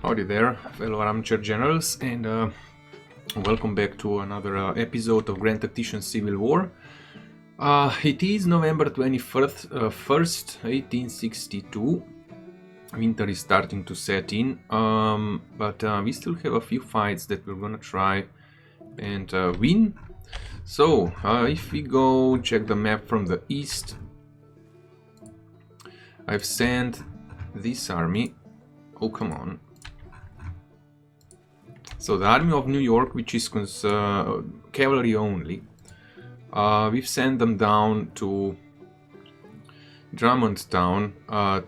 Howdy there, fellow armchair generals, and welcome back to another episode of Grand Tactician Civil War. It is November 21st, 1862. Winter is starting to set in, but we still have a few fights that we're gonna try and win. So, if we go check the map from the east, I've sent this army. Oh, come on. So the Army of New York, which is cavalry only, we've sent them down to Drummondtown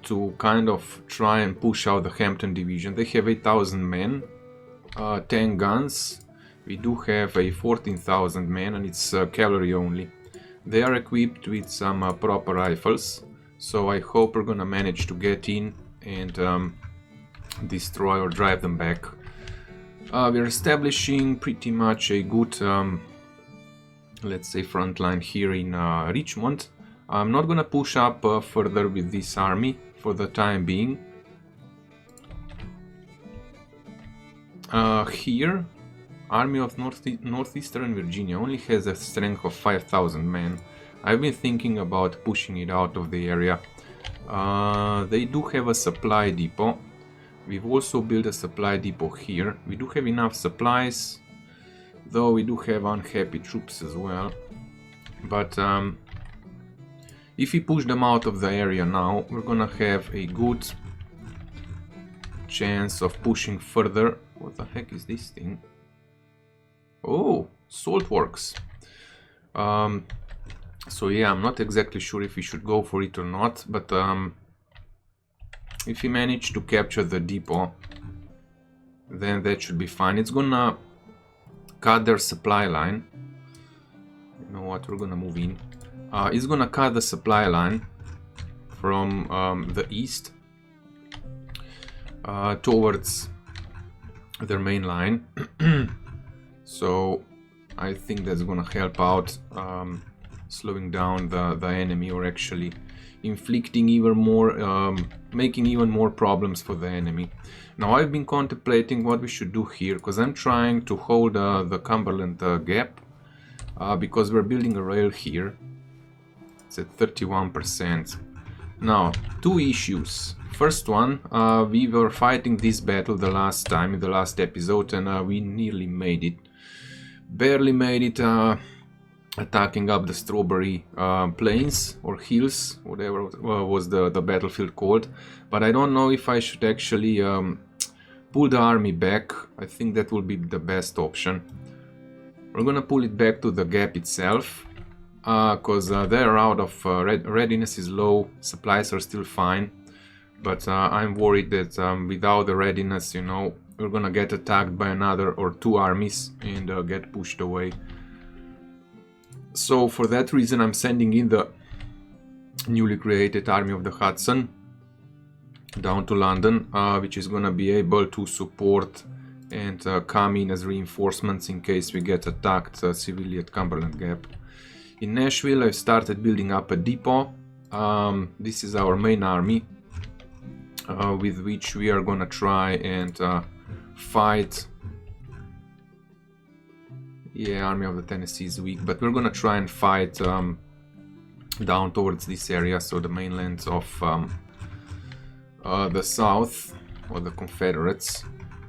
to kind of try and push out the Hampton Division. They have 8,000 men, 10 guns. We do have a 14,000 men, and it's cavalry only. They are equipped with some proper rifles, so I hope we're gonna manage to get in and destroy or drive them back. We're establishing pretty much a good, let's say, front line here in Richmond. I'm not gonna push up further with this army for the time being. Here, Army of Northeastern Virginia only has a strength of 5,000 men. I've been thinking about pushing it out of the area. They do have a supply depot. We've also built a supply depot here. We do have enough supplies, though we do have unhappy troops as well. But if we push them out of the area now, we're gonna have a good chance of pushing further. What the heck is this thing? Oh, salt works. So yeah, I'm not exactly sure if we should go for it or not, but if we manage to capture the depot, then that should be fine. It's gonna cut their supply line. You know what, we're gonna move in. It's gonna cut the supply line from the east towards their main line. So I think that's gonna help out slowing down the enemy, or actually inflicting even more, making even more problems for the enemy. Now I've been contemplating what we should do here, because I'm trying to hold the Cumberland Gap, because we're building a rail here. It's at 31%. Now, two issues. First one, we were fighting this battle the last time, in the last episode, and we nearly made it. Barely made it, attacking up the Strawberry Plains or Hills, whatever was the battlefield called. But I don't know if I should actually pull the army back. I think that will be the best option. We're gonna pull it back to the gap itself, because they're out of readiness is low, supplies are still fine. But I'm worried that without the readiness, you know, we're gonna get attacked by another or two armies and get pushed away. So for that reason, I'm sending in the newly created Army of the Hudson down to London, which is gonna be able to support and come in as reinforcements in case we get attacked civilly at Cumberland Gap. In Nashville, I've started building up a depot. This is our main army, with which we are gonna try and fight. Yeah, Army of the Tennessee is weak, but we're gonna try and fight down towards this area, so the mainland of the South, or the Confederates.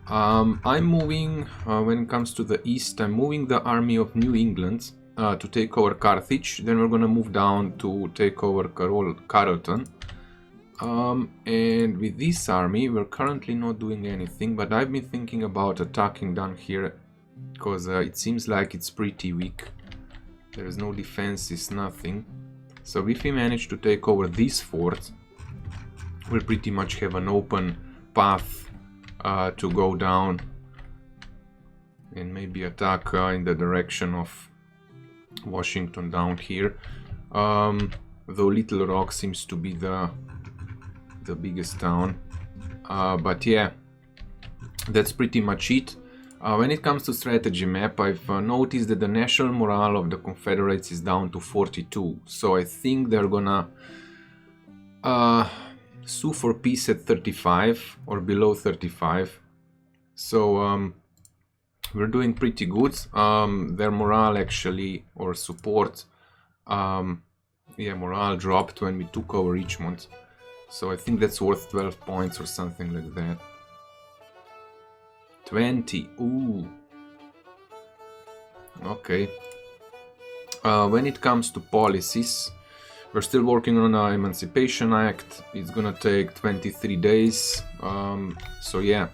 I'm moving, when it comes to the east, I'm moving the Army of New England to take over Carthage. Then we're gonna move down to take over Carrollton. And with this army, we're currently not doing anything, but I've been thinking about attacking down here, because it seems like it's pretty weak. There's no defenses, nothing. So if we manage to take over this fort, we'll pretty much have an open path to go down and maybe attack in the direction of Washington down here. Though Little Rock seems to be the biggest town. But yeah, that's pretty much it. When it comes to strategy map, I've noticed that the national morale of the Confederates is down to 42. So I think they're gonna sue for peace at 35 or below 35. So we're doing pretty good. Their morale actually, or support, yeah, morale dropped when we took over Richmond. So I think that's worth 12 points or something like that. 20, ooh. Okay. When it comes to policies, we're still working on our Emancipation Act. It's gonna take 23 days. So yeah,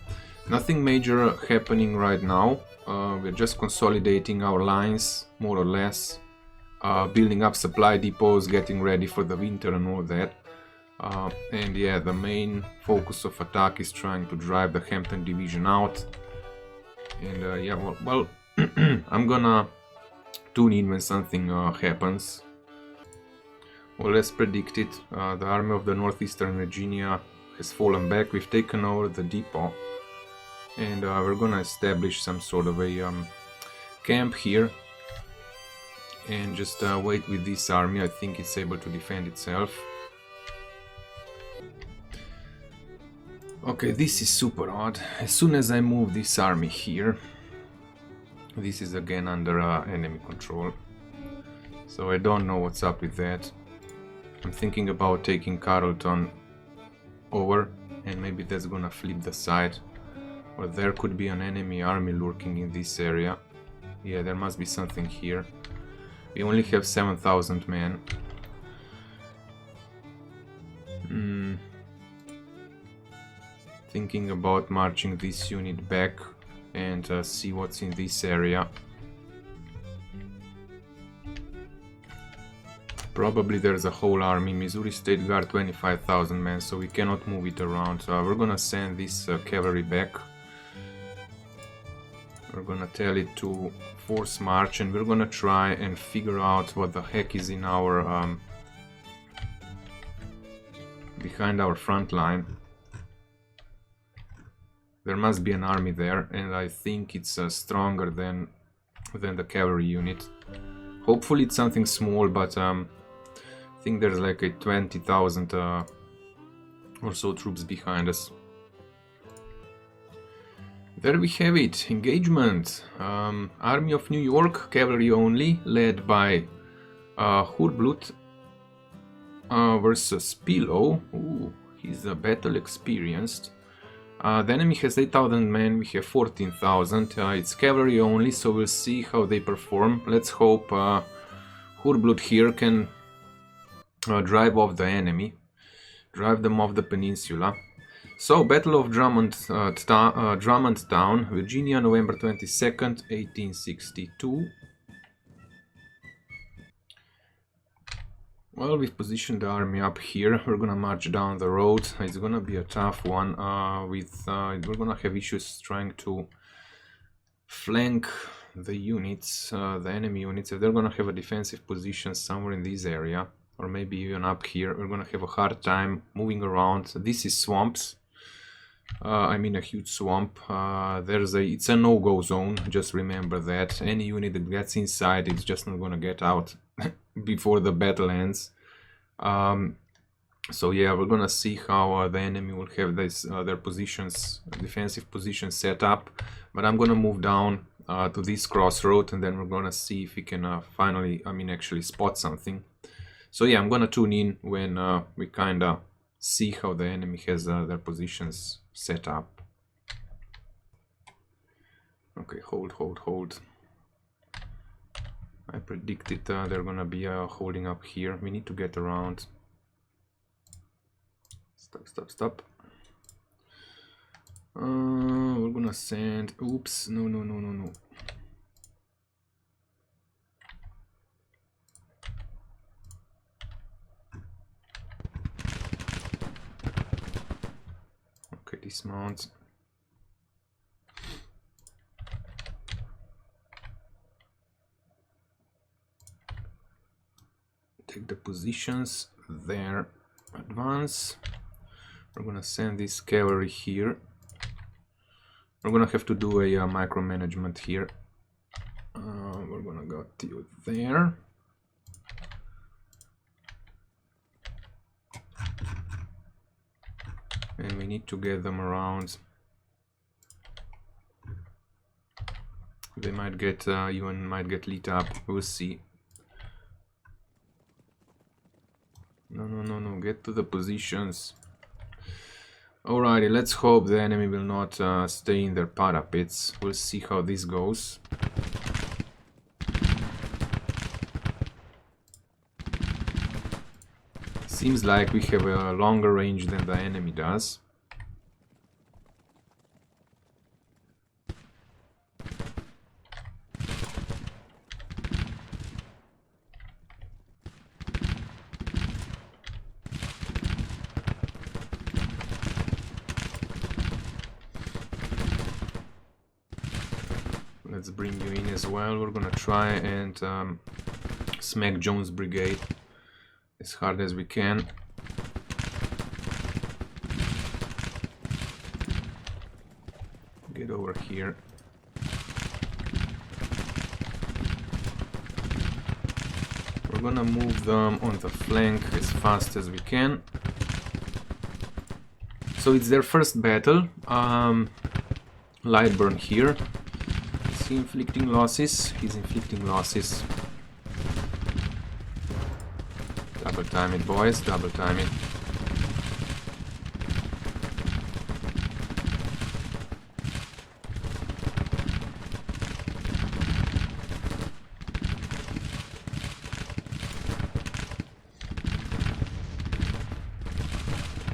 nothing major happening right now. We're just consolidating our lines, more or less. Building up supply depots, getting ready for the winter and all that. And yeah, the main focus of attack is trying to drive the Hampton Division out. And yeah, well I'm gonna tune in when something happens. Well, as predicted, the army of the northeastern Virginia has fallen back. We've taken over the depot, and we're gonna establish some sort of a camp here and just wait with this army. I think it's able to defend itself. Okay, this is super odd. As soon as I move this army here, this is again under enemy control. So I don't know what's up with that. I'm thinking about taking Carrollton over, and maybe that's gonna flip the side. Or there could be an enemy army lurking in this area. Yeah, there must be something here. We only have 7,000 men. Thinking about marching this unit back and see what's in this area. Probably there's a whole army. Missouri State Guard, 25,000 men, so we cannot move it around. So we're gonna send this cavalry back. We're gonna tell it to force march, and we're gonna try and figure out what the heck is in our behind our front line. There must be an army there, and I think it's stronger than the cavalry unit. Hopefully it's something small, but I think there's like a 20,000 or so troops behind us. There we have it, engagement. Army of New York, cavalry only, led by Hurblut versus Pillow. Ooh, he's battle experienced. The enemy has 8,000 men, we have 14,000. It's cavalry only, so we'll see how they perform. Let's hope Hurblut here can drive off the enemy, drive them off the peninsula. So, Battle of Drummondtown, Virginia, November 22nd, 1862. Well, we've positioned the army up here. We're gonna march down the road. It's gonna be a tough one. We're gonna have issues trying to flank the units, the enemy units. If they're gonna have a defensive position somewhere in this area, or maybe even up here, we're gonna have a hard time moving around. This is swamps. I mean a huge swamp. It's a no-go zone, just remember that. Any unit that gets inside, it's just not gonna get out before the battle ends. So yeah, we're gonna see how the enemy will have this, their positions, defensive positions set up. But I'm gonna move down to this crossroad, and then we're gonna see if we can finally, actually spot something. So yeah, I'm gonna tune in when we kinda see how the enemy has their positions set up. Okay, hold. I predicted they're gonna be holding up here. We need to get around. Stop. We're gonna send... Oops, no. Okay, dismount. Take the positions there. Advance. We're gonna send this cavalry here. We're gonna have to do a micromanagement here. We're gonna go to you there. And we need to get them around They might get even might get lit up. We'll see. No, get to the positions. Alrighty, let's hope the enemy will not stay in their parapets. We'll see how this goes. Seems like we have a longer range than the enemy does. Let's bring you in as well. We're gonna try and smack Jones' brigade as hard as we can. Get over here. We're gonna move them on the flank as fast as we can. So it's their first battle. Lightburn here. Is he inflicting losses? He's inflicting losses. Double time it, boys, double time it.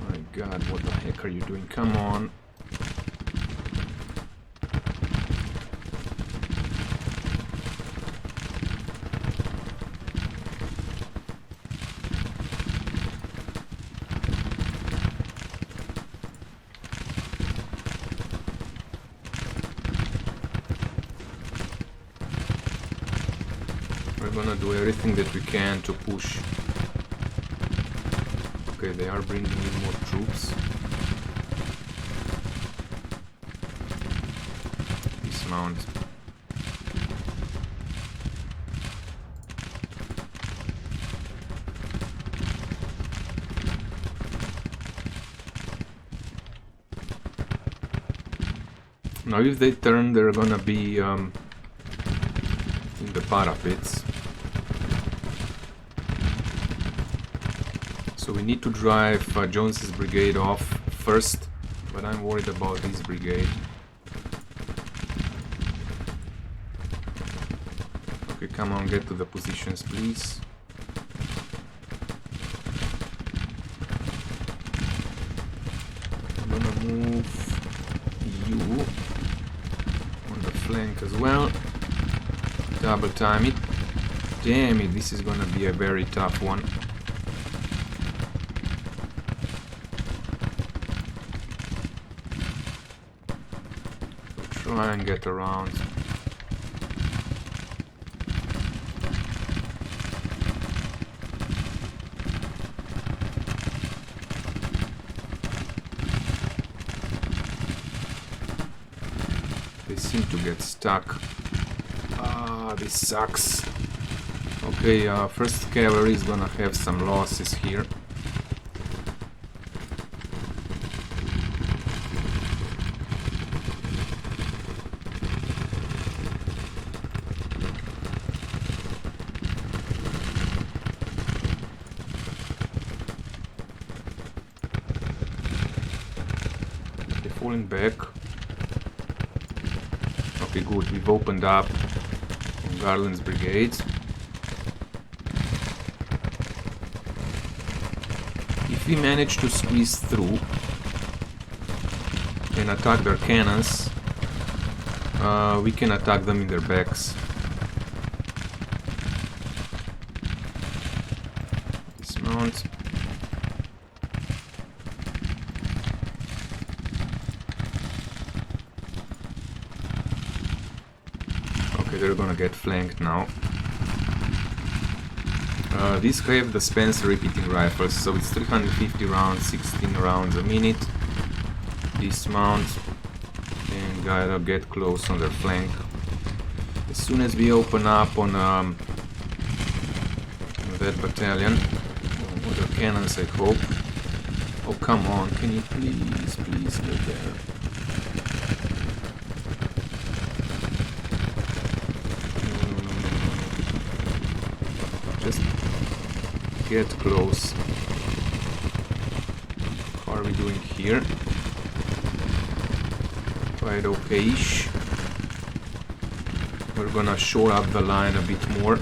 My god, what the heck are you doing? Come on. We're gonna do everything that we can to push. Okay, they are bringing in more troops. Dismount. Now if they turn, they're gonna be in the parapets. So we need to drive Jones's brigade off first, but I'm worried about this brigade. Okay, come on, get to the positions, please. I'm gonna move you on the flank as well. Double time it. Damn it, this is gonna be a very tough one. Try and get around. They seem to get stuck. Ah, this sucks. Okay, first cavalry is gonna have some losses here. Falling back. Okay, good. We've opened up on Garland's brigade. If we manage to squeeze through and attack their cannons, we can attack them in their backs. Dismount. They're gonna get flanked now. These have the Spencer repeating rifles, so it's 350 rounds, 16 rounds a minute. Dismount and gotta get close on their flank. As soon as we open up on that battalion, or the cannons, I hope. Oh, come on, can you please get there? Get close. How are we doing here? Quite okay-ish. We're gonna shore up the line a bit more.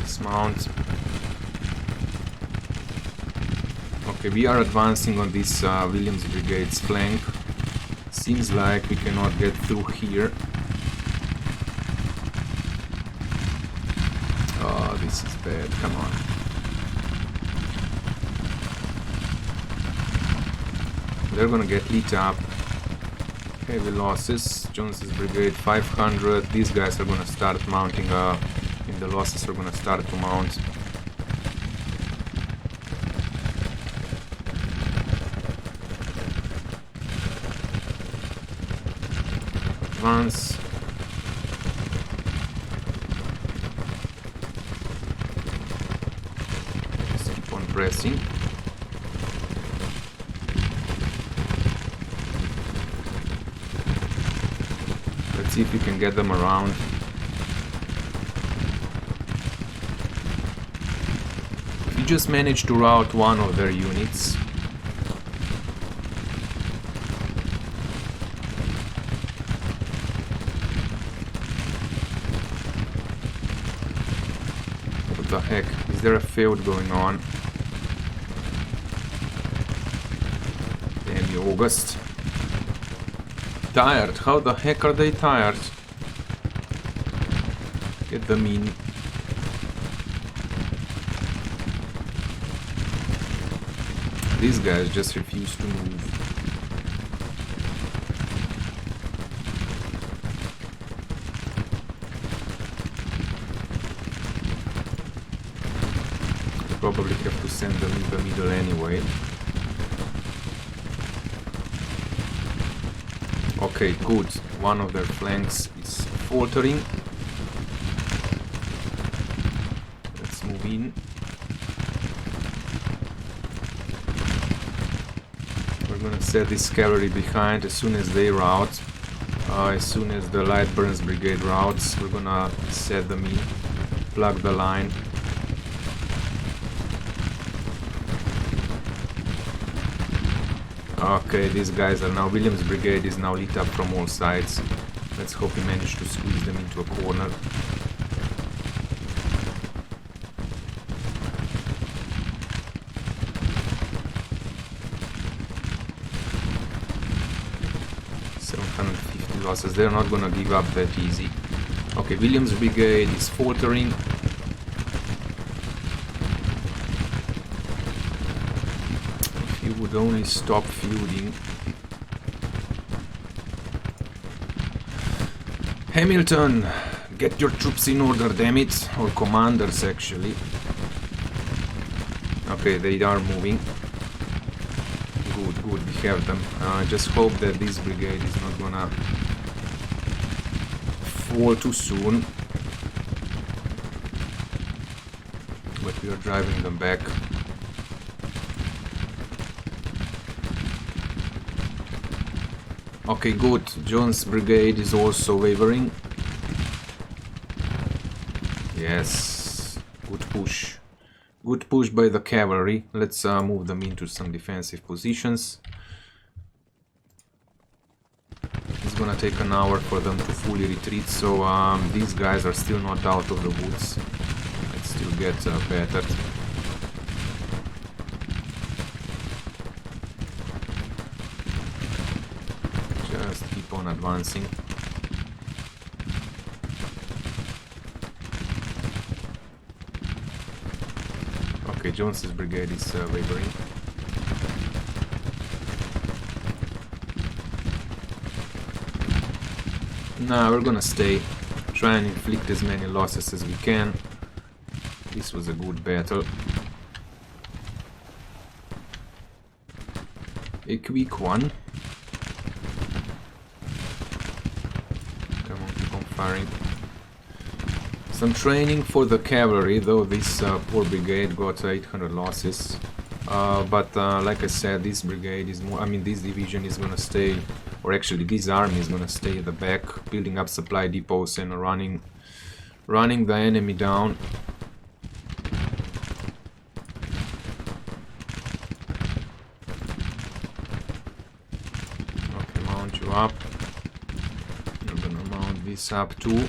Dismount. Okay, we are advancing on this Williams Brigade's flank. Seems like we cannot get through here. Oh, this is bad. Come on. They're gonna get lit up. Heavy losses. Jones's brigade 500. These guys are gonna start mounting. And the losses are gonna start to mount. Advance. Just keep on pressing. Let's see if we can get them around. We just managed to rout one of their units. What the heck? Is there a field going on? Damn you, August. Tired? How the heck are they tired? Get them in. These guys just refuse to move. We probably have to send them in the middle anyway. Okay, good. One of their flanks is faltering. Let's move in. We're gonna set this cavalry behind as soon as they rout. As soon as the Light Burns Brigade routes, we're gonna set them in. Plug the line. Okay, these guys are now... Williams Brigade is now lit up from all sides. Let's hope we manage to squeeze them into a corner. Losses. They're not gonna give up that easy. Okay, Williams Brigade is faltering. If you would only stop feuding. Hamilton, get your troops in order, damn it. Or commanders, actually. Okay, they are moving. Good, we have them. Just hope that this brigade is not gonna fall too soon. But we are driving them back. Okay, good. Jones' brigade is also wavering. Yes, good push. Good push by the cavalry. Let's move them into some defensive positions. It's gonna take an hour for them to fully retreat, so these guys are still not out of the woods. Let's still get better. Just keep on advancing. Okay, Jones's brigade is wavering. Nah, we're gonna stay. Try and inflict as many losses as we can. This was a good battle. A quick one. Come on, keep on firing. Some training for the cavalry, though this poor brigade got 800 losses. But like I said, this brigade is more... I mean, this division is gonna stay... Or actually, this army is gonna stay at the back, building up supply depots and running the enemy down. mount you up. I'm gonna mount this up too.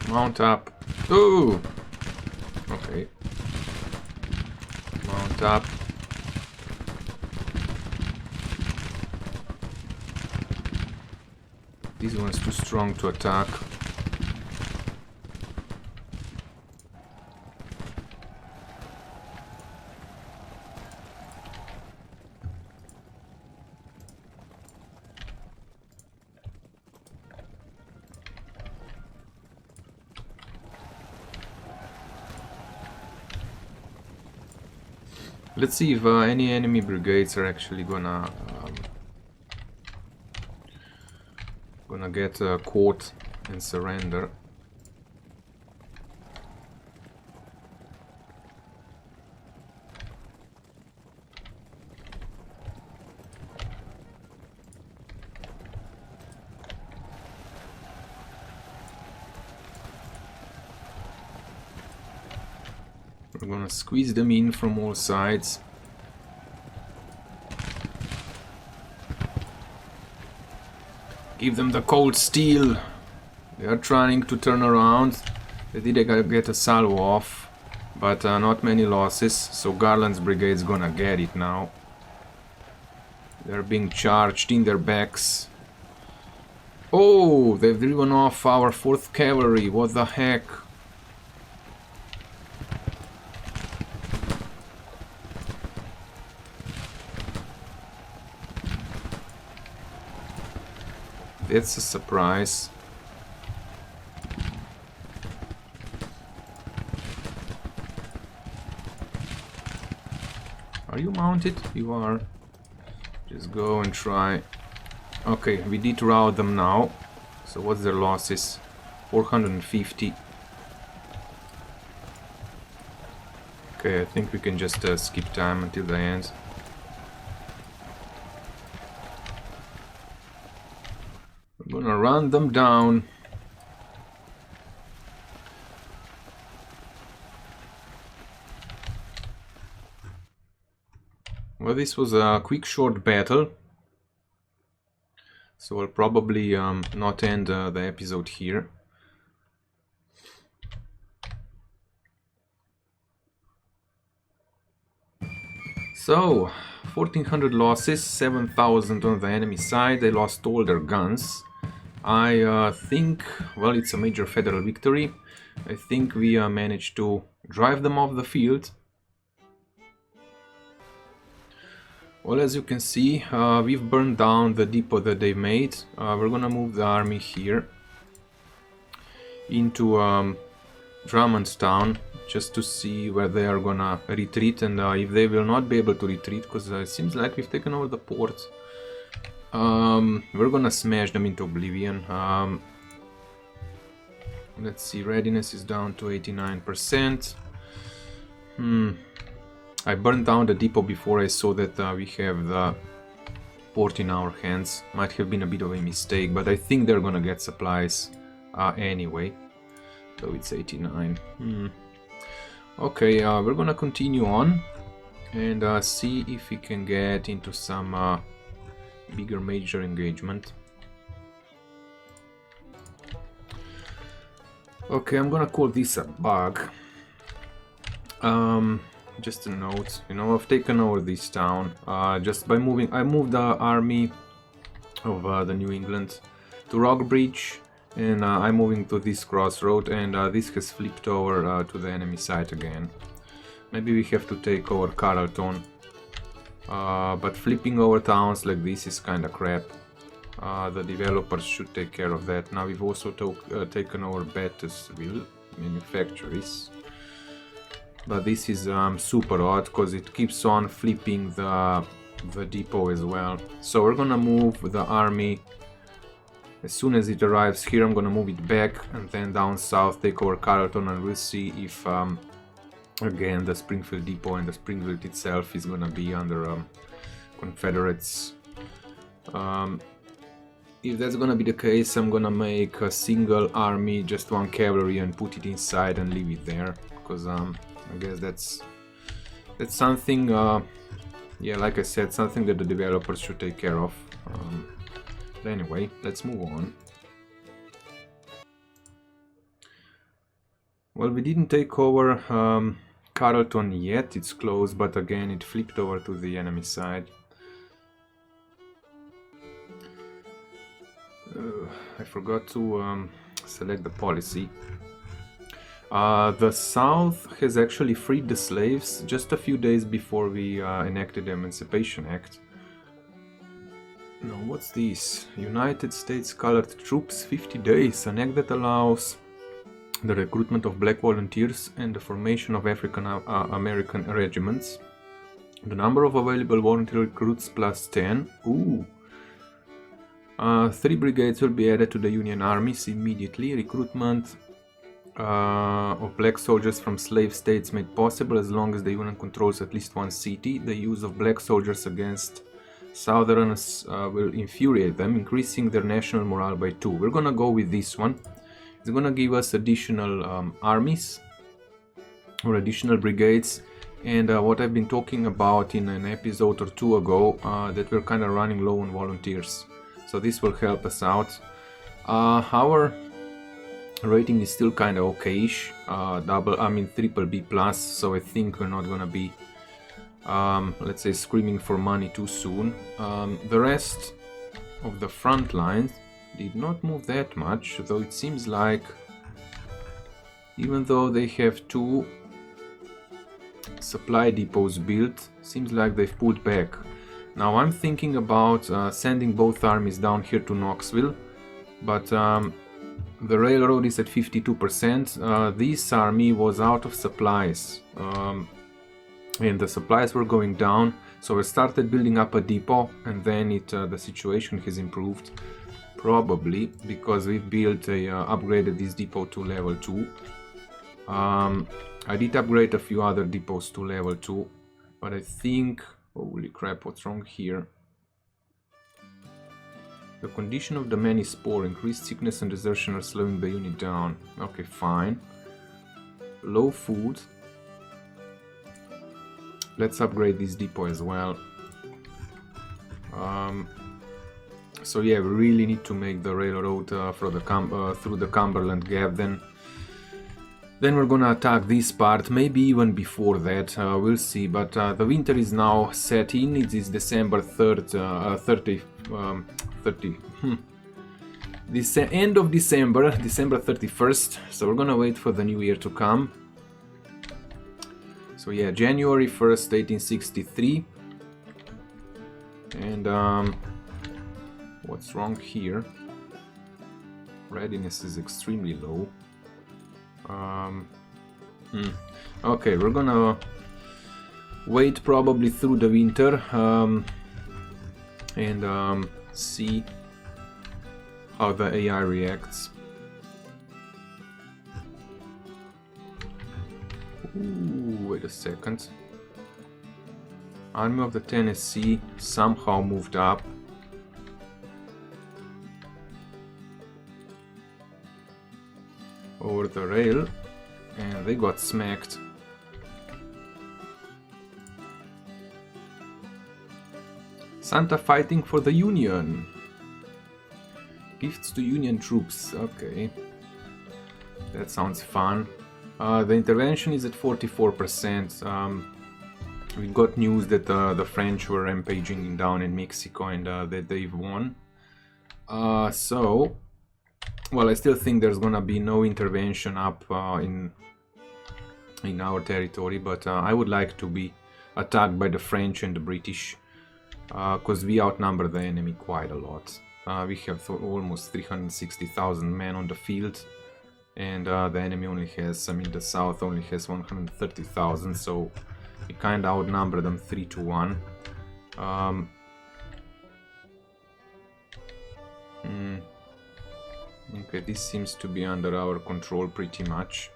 Mount up. Ooh! Okay. Mount up. This one's too strong to attack. Let's see if any enemy brigades are actually gonna get caught and surrender. We're gonna squeeze them in from all sides. Give them the cold steel. They are trying to turn around. They did get a salvo off, but not many losses, so Garland's brigade's gonna get it now. They're being charged in their backs. Oh, they've driven off our 4th cavalry, what the heck? That's a surprise. Are you mounted? You are. Just go and try. Okay, we did rout them now. So what's their losses? 450. Okay, I think we can just skip time until the end. I'm gonna run them down. Well, this was a quick short battle, so I'll probably not end the episode here. So 1400 losses, 7000 on the enemy side. They lost all their guns. I think, well, it's a major federal victory. I think we managed to drive them off the field. Well, as you can see, we've burned down the depot that they made. We're gonna move the army here into Drummondstown, just to see where they are gonna retreat and if they will not be able to retreat, because it seems like we've taken over the port. We're gonna smash them into oblivion. Let's see, readiness is down to 89%. I burned down the depot before I saw that we have the port in our hands. Might have been a bit of a mistake, but I think they're gonna get supplies anyway. So it's 89. Okay, we're gonna continue on and see if we can get into some bigger major engagement. Okay, I'm gonna call this a bug. Just a note, you know, I've taken over this town just by moving. I moved the army of the New England to Rockbridge, and I'm moving to this crossroad, and this has flipped over to the enemy side again. Maybe we have to take over Carleton, but flipping over towns like this is kinda crap. The developers should take care of that. Now we've also taken over Battersville manufactories. But this is super odd, because it keeps on flipping the depot as well. So we're gonna move the army. As soon as it arrives here, I'm gonna move it back, and then down south take over Carleton, and we'll see if again the Springfield depot and the Springfield itself is gonna be under Confederates. if that's gonna be the case, I'm gonna make a single army, just one cavalry, and put it inside and leave it there, because I guess that's something, yeah, like I said, something that the developers should take care of. But anyway, let's move on. Well, we didn't take over Carleton yet, it's close, but again it flipped over to the enemy side. I forgot to select the policy. The South has actually freed the slaves just a few days before we enacted the Emancipation Act. No, what's this? United States Colored Troops, 50 days, an act that allows the recruitment of black volunteers and the formation of African American regiments. The number of available volunteer recruits plus 10. Ooh. 3 brigades will be added to the Union armies immediately. Recruitment of black soldiers from slave states made possible as long as the Union controls at least one city. The use of black soldiers against Southerners will infuriate them, increasing their national morale by 2. We're gonna go with this one. It's gonna give us additional armies or additional brigades, and what I've been talking about in an episode or 2 ago, that we're kind of running low on volunteers. So this will help us out. Our rating is still kind of okayish, triple B plus, so I think we're not gonna be, let's say, screaming for money too soon. The rest of the front lines did not move that much, though it seems like, even though they have 2 supply depots built, seems like they've pulled back. Now I'm thinking about sending both armies down here to Knoxville, but the railroad is at 52%. This army was out of supplies, and the supplies were going down, so we started building up a depot, and then the situation has improved, probably because we built upgraded this depot to level 2. I did upgrade a few other depots to level 2, but I think, holy crap, what's wrong here? The condition of the men is poor. Increased sickness and desertion are slowing the unit down. Okay, fine. Low food. Let's upgrade this depot as well. So yeah, we really need to make the railroad through the Cumberland Gap. Then we're gonna attack this part, maybe even before that, we'll see. But the winter is now set in. It is December 3rd, this end of December 31st. So we're gonna wait for the new year to come. So yeah, January 1st, 1863. And what's wrong here? Readiness is extremely low. Okay, we're gonna wait probably through the winter and see how the AI reacts. Ooh, wait a second. Army of the Tennessee somehow moved up. Over the rail, and they got smacked. Santa fighting for the Union. Gifts to Union troops. Okay, that sounds fun. The intervention is at 44%. We got news that the French were rampaging down in Mexico and that they've won. So, well, I still think there's gonna be no intervention up in our territory, but I would like to be attacked by the French and the British, because we outnumber the enemy quite a lot. We have almost 360,000 men on the field, and the enemy only has, the South only has 130,000, so we kind of outnumber them 3-1. Okay, this seems to be under our control pretty much.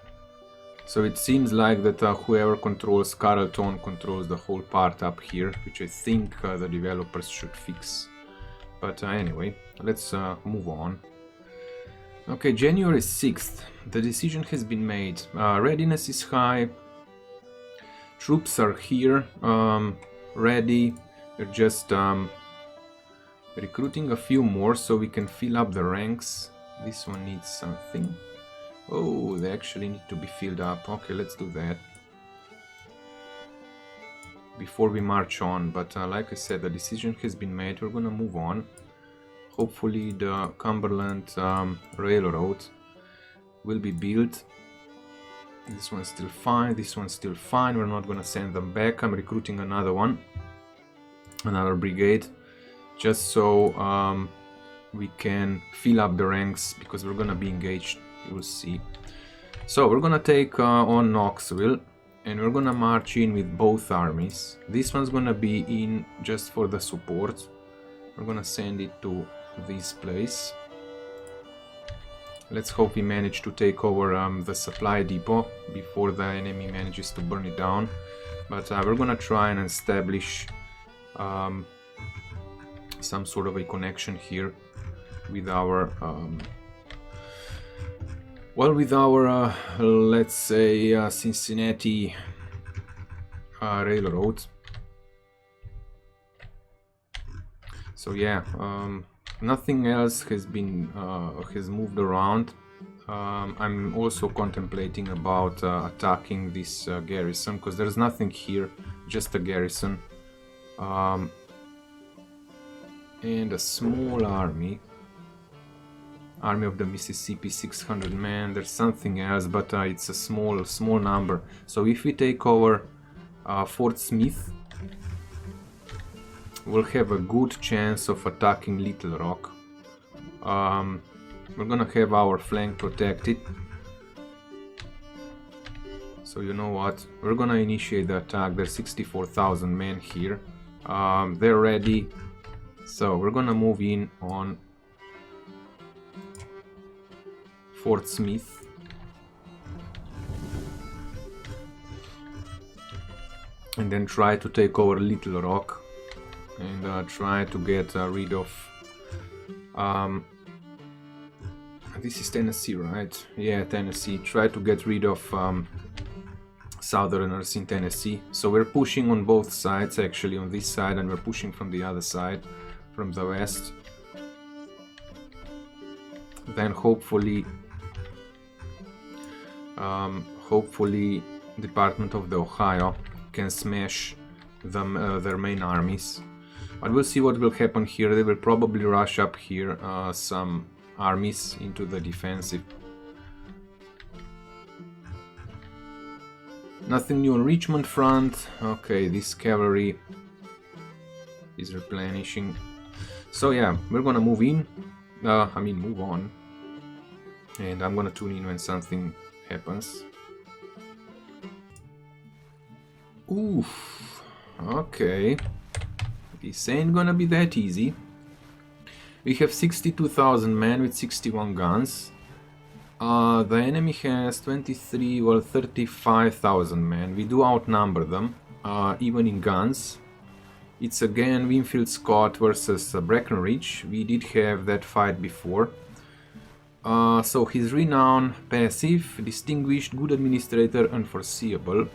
So it seems like that whoever controls Carleton controls the whole part up here, which I think the developers should fix But anyway, let's move on. Okay, January 6th. The decision has been made. Readiness is high. Troops are here, ready. We're just recruiting a few more so we can fill up the ranks. This one needs something. Oh, they actually need to be filled up. Okay, let's do that before we march on. But like I said, the decision has been made. We're gonna move on. Hopefully the Cumberland Railroad will be built. This one's still fine, this one's still fine. We're not gonna send them back. I'm recruiting another one, another brigade, just so we can fill up the ranks, because we're gonna be engaged, you will see. So we're gonna take on Knoxville, and we're gonna march in with both armies. This one's gonna be in just for the support. We're gonna send it to this place. Let's hope we manage to take over the supply depot before the enemy manages to burn it down. But we're gonna try and establish some sort of a connection here with our let's say Cincinnati railroad. So yeah, nothing else has been has moved around. I'm also contemplating about attacking this garrison, because there's nothing here, just a garrison and a small army of the Mississippi, 600 men. There's something else, but it's a small number. So if we take over Fort Smith, we'll have a good chance of attacking Little Rock. We're gonna have our flank protected. So you know what? We're gonna initiate the attack. There's 64,000 men here. They're ready. So we're gonna move in on Fort Smith. And then try to take over Little Rock. And try to get rid of this is Tennessee, right? Yeah, Tennessee. Try to get rid of Southerners in Tennessee. So we're pushing on both sides, actually, on this side, and we're pushing from the other side, from the west. Then hopefully Department of the Ohio can smash them, their main armies. But we'll see what will happen here. They will probably rush up here some armies into the defensive. Nothing new on Richmond front. Okay, this cavalry is replenishing. So yeah, we're gonna move in. Move on. And I'm gonna tune in when something happens. Oof. Okay. This ain't gonna be that easy. We have 62,000 men with 61 guns. The enemy has 35,000 men. We do outnumber them, even in guns. It's again Winfield Scott versus Breckinridge. We did have that fight before. So his renown, passive, distinguished, good administrator, unforeseeable.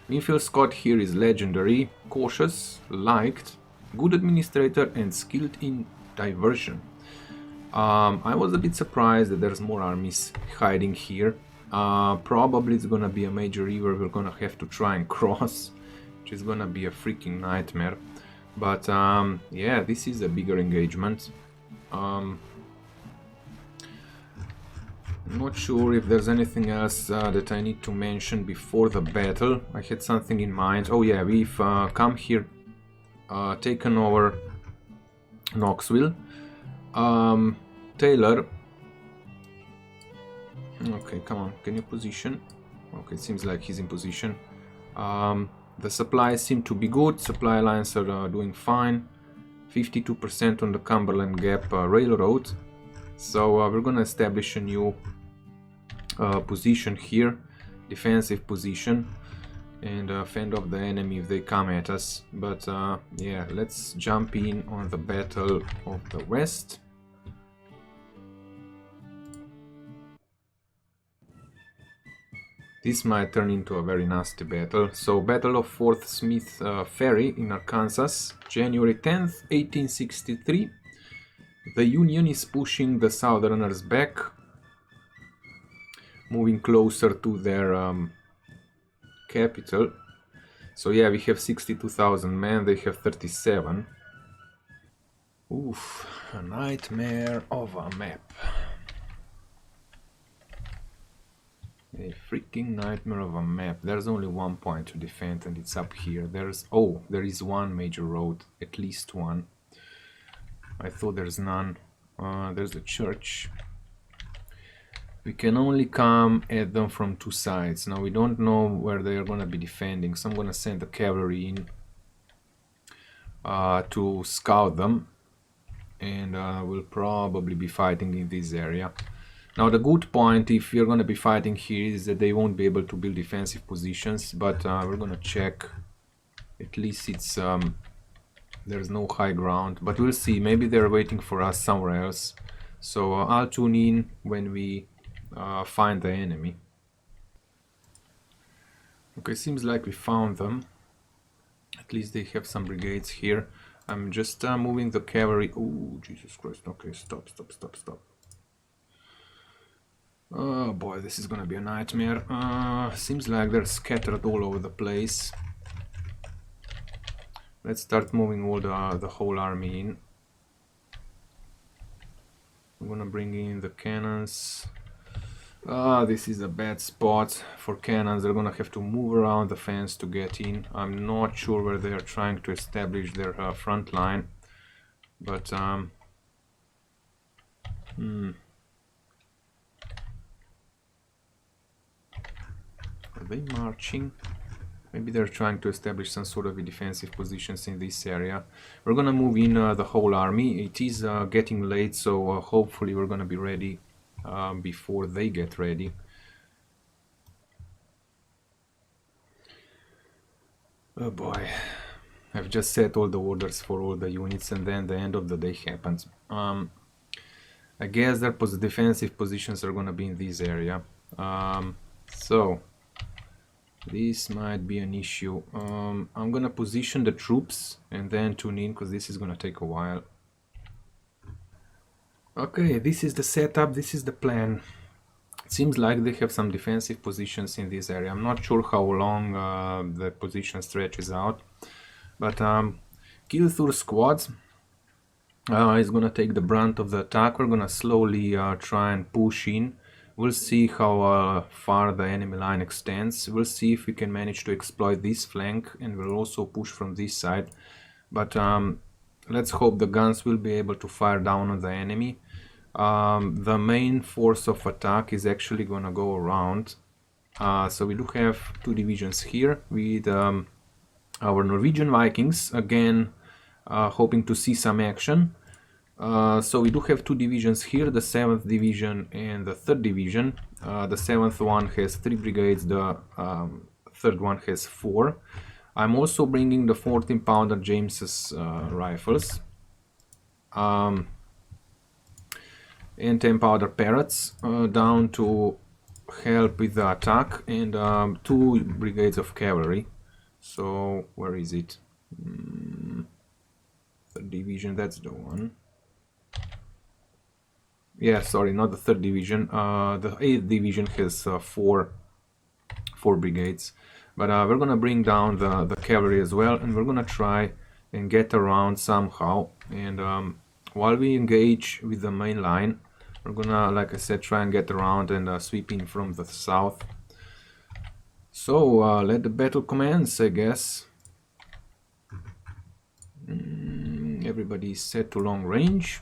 Winfield Scott here is legendary, cautious, liked, good administrator, and skilled in diversion. I was a bit surprised that there's more armies hiding here. Probably it's gonna be a major river we're gonna have to try and cross, which is gonna be a freaking nightmare. But yeah, this is a bigger engagement. I'm not sure if there's anything else that I need to mention before the battle. I had something in mind. Oh yeah, we've come here, taken over Knoxville. Taylor. Okay, come on, can you position? Okay, it seems like he's in position. The supplies seem to be good. Supply lines are doing fine. 52% on the Cumberland Gap Railroad. So we're gonna establish a new position here, defensive position. and fend off the enemy if they come at us. But yeah, let's jump in on the Battle of the West. This might turn into a very nasty battle. So, Battle of Fort Smith Ferry in Arkansas, January 10th, 1863. The Union is pushing the Southerners back, moving closer to their capital. So yeah, we have 62,000 men, they have 37. Oof, a nightmare of a map. A freaking nightmare of a map. There's only one point to defend and it's up here. There is one major road, at least one. I thought there's none. There's the church. We can only come at them from two sides. Now we don't know where they are gonna be defending, so I'm gonna send the cavalry in to scout them, and we'll probably be fighting in this area. Now the good point, if you're gonna be fighting here, is that they won't be able to build defensive positions, but we're gonna check. At least it's there's no high ground, but we'll see. Maybe they're waiting for us somewhere else. So I'll tune in when we find the enemy. Okay, seems like we found them. At least they have some brigades here. I'm just moving the cavalry. Oh, Jesus Christ. Okay, stop. Oh boy, this is gonna be a nightmare. Seems like they're scattered all over the place. Let's start moving all the whole army in. I'm gonna bring in the cannons. This is a bad spot for cannons. They're gonna have to move around the fence to get in. I'm not sure where they are trying to establish their front line, but Are they marching? Maybe they're trying to establish some sort of defensive positions in this area. We're gonna move in the whole army. It is getting late, so hopefully we're gonna be ready before they get ready. Oh boy, I've just set all the orders for all the units and then the end of the day happens. I guess their defensive positions are gonna be in this area. So this might be an issue. I'm gonna position the troops and then tune in, because this is gonna take a while. Okay, this is the setup, this is the plan. It seems like they have some defensive positions in this area. I'm not sure how long the position stretches out, but Kill Through squads is gonna take the brunt of the attack. We're gonna slowly try and push in. We'll see how far the enemy line extends. We'll see if we can manage to exploit this flank, and we'll also push from this side. But let's hope the guns will be able to fire down on the enemy. The main force of attack is actually gonna go around. So we do have two divisions here with our Norwegian Vikings, again hoping to see some action. So we do have two divisions here, the 7th division and the 3rd division. The 7th one has 3 brigades, the 3rd one has 4. I'm also bringing the 14-pounder James's rifles and 10-pounder Parrots down to help with the attack, and 2 brigades of cavalry. So where is it? 3rd division, that's the one. Yeah, sorry, not the 3rd division. The 8th division has 4 brigades. But we're gonna bring down the cavalry as well, and we're gonna try and get around somehow. And while we engage with the main line, we're gonna, like I said, try and get around and sweep in from the south. So let the battle commence, I guess. Everybody is set to long range.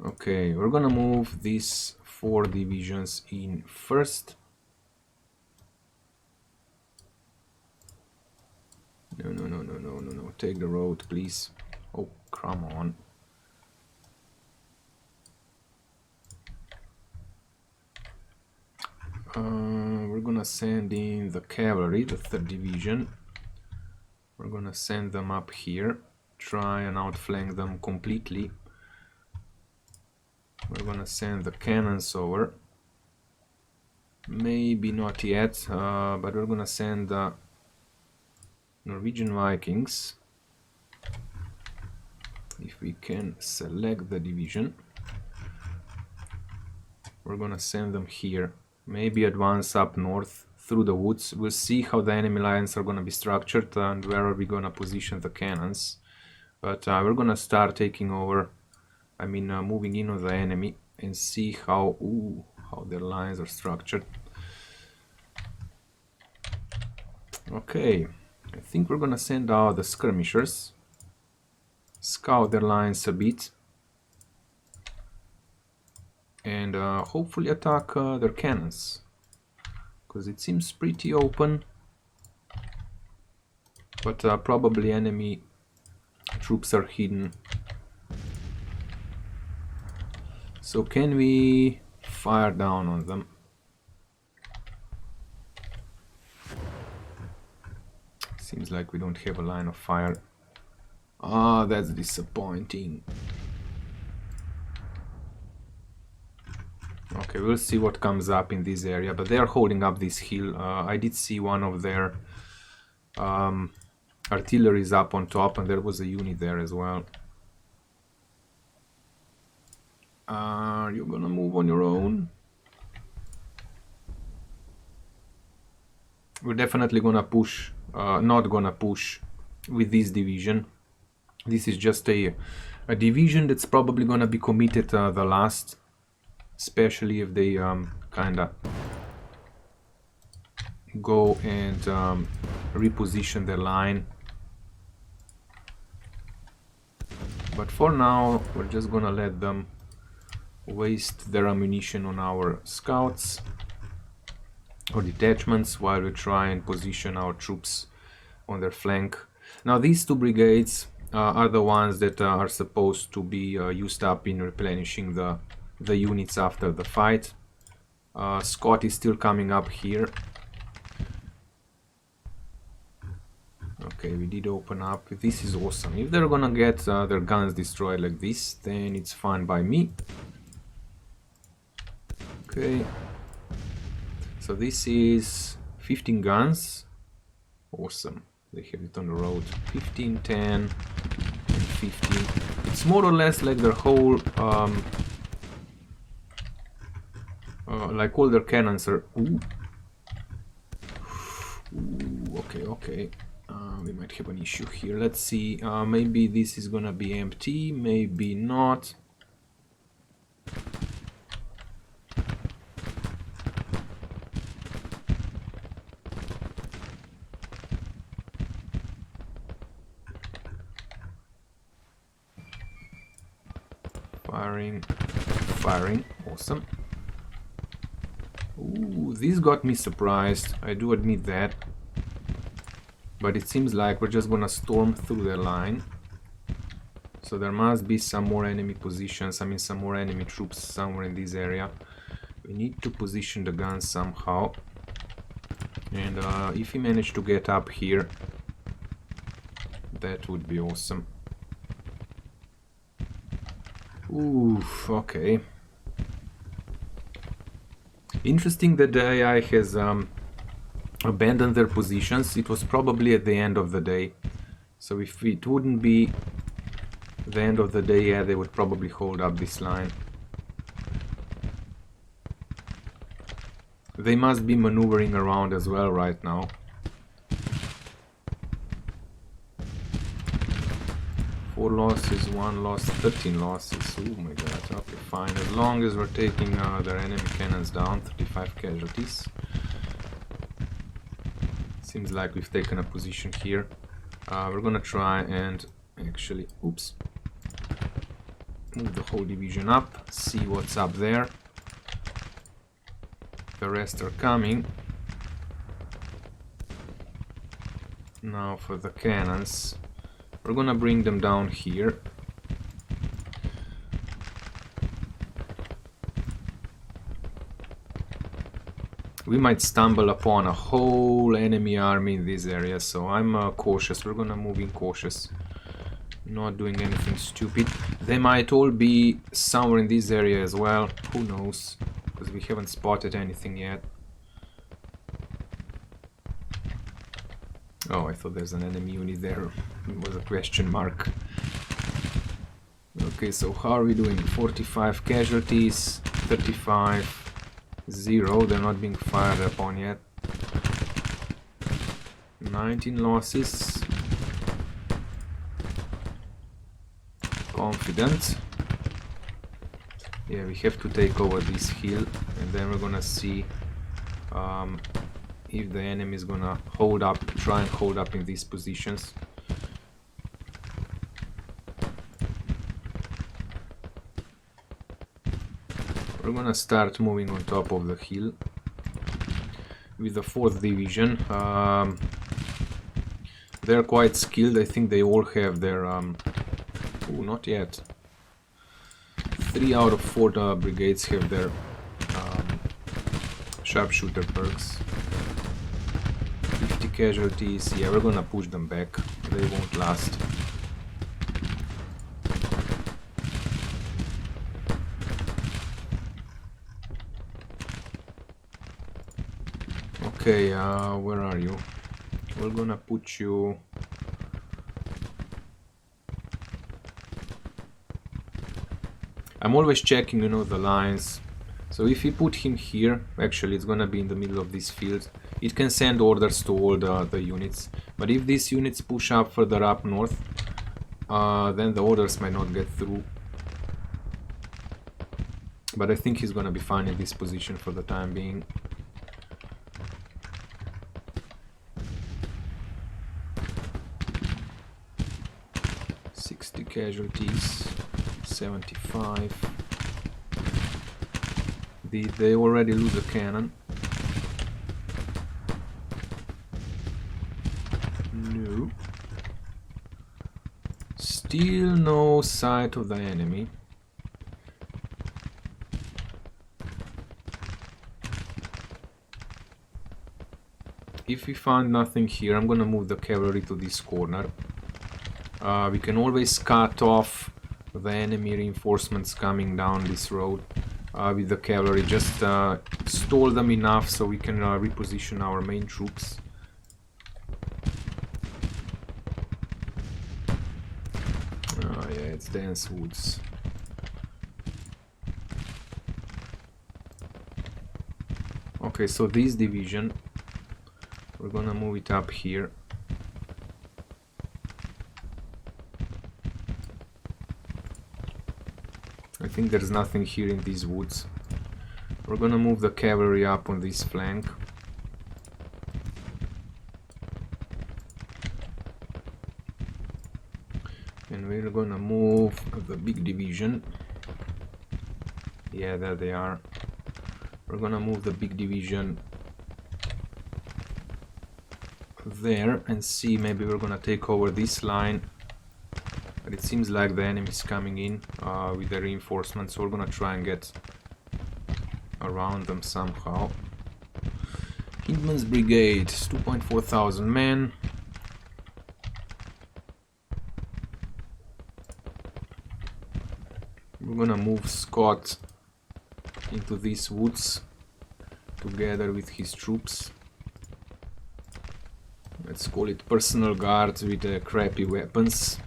Okay, we're gonna move these 4 divisions in first. No, take the road, please. Oh, come on. We're gonna gonna send in the cavalry, the 3rd Division. We're gonna send them up here, try and outflank them completely. We're gonna send the cannons over. Maybe not yet, but we're gonna send the Norwegian Vikings. If we can select the division, we're gonna send them here. Maybe advance up north through the woods. We'll see how the enemy lines are gonna be structured and where are we gonna position the cannons. But we're gonna start taking over, moving in on the enemy and see how their lines are structured. Okay, I think we're gonna send out the skirmishers, scout their lines a bit, and hopefully attack their cannons, because it seems pretty open, but probably enemy troops are hidden. So can we fire down on them? Seems like we don't have a line of fire. Ah, that's disappointing. Okay, we'll see what comes up in this area, but they are holding up this hill. I did see one of their artillery is up on top, and there was a unit there as well. Are you gonna move on your own? We're definitely gonna push, not gonna push with this division. This is just a division that's probably gonna be committed the last, especially if they kinda go and reposition their line. But for now, we're just gonna let them waste their ammunition on our scouts or detachments while we try and position our troops on their flank. Now these 2 brigades are the ones that are supposed to be used up in replenishing the units after the fight. Scott is still coming up here. Okay, we did open up. This is awesome. If they're gonna get their guns destroyed like this, then it's fine by me. Okay, so this is 15 guns. Awesome, they have it on the road. 15, 10, and 15. It's more or less like their whole, like all their cannons are. Ooh, okay. We might have an issue here. Let's see. Maybe this is gonna be empty. Maybe not. Firing, awesome. Ooh, this got me surprised, I do admit that. But it seems like we're just gonna storm through their line. So there must be some more enemy positions, some more enemy troops somewhere in this area. We need to position the guns somehow. And if we manage to get up here, that would be awesome. Oof, okay. Interesting that the AI has abandoned their positions. It was probably at the end of the day. So if it wouldn't be the end of the day, yeah, they would probably hold up this line. They must be maneuvering around as well right now. 4 losses, 1 loss, 13 losses. Oh my god, okay, fine. As long as we're taking their enemy cannons down, 35 casualties. Seems like we've taken a position here. We're gonna try and actually, oops, move the whole division up, see what's up there. The rest are coming. Now for the cannons. We're gonna bring them down here. We might stumble upon a whole enemy army in this area, so I'm cautious. We're gonna move in cautious, not doing anything stupid. They might all be somewhere in this area as well, who knows, because we haven't spotted anything yet. Oh, I thought there's an enemy unit there. It was a question mark. Okay, so how are we doing? 45 casualties, 35, 0, they're not being fired upon yet. 19 losses. Confident. Yeah, we have to take over this hill, and then we're gonna see if the enemy is gonna hold up, try and hold up in these positions. We're gonna start moving on top of the hill with the 4th Division. They're quite skilled. I think they all have their... oh, not yet. 3 out of 4 brigades have their sharpshooter perks. 50 casualties. Yeah, we're gonna push them back. They won't last. Okay, where are you? We're gonna put you... I'm always checking, you know, the lines. So if we put him here, actually it's gonna be in the middle of this field. It can send orders to all the units. But if these units push up further up north, then the orders might not get through. But I think he's gonna be fine in this position for the time being. Casualties, 75. They already lose a cannon. No. Still no sight of the enemy. If we find nothing here, I'm gonna move the cavalry to this corner. We can always cut off the enemy reinforcements coming down this road with the cavalry. Just stall them enough so we can reposition our main troops. Oh yeah, it's dense woods. Okay, so this division, we're gonna move it up here. I think there's nothing here in these woods. We're gonna move the cavalry up on this flank. And we're gonna move the big division. Yeah, there they are. We're gonna move the big division there and see, maybe we're gonna take over this line. But it seems like the enemy is coming in with the reinforcements, so we're gonna try and get around them somehow. Hindman's brigade, 2.4 thousand men. We're gonna move Scott into these woods together with his troops. Let's call it personal guards with crappy weapons.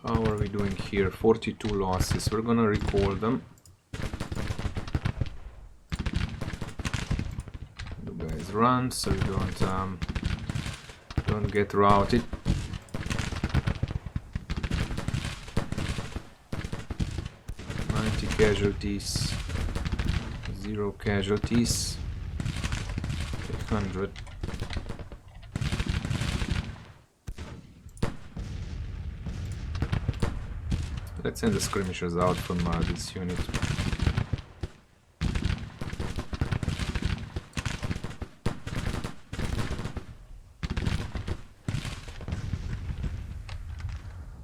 How are we doing here? 42 losses. We're gonna recall them. You guys run so you don't get routed. Casualties, 0 casualties, 800. Let's send the skirmishers out from this unit.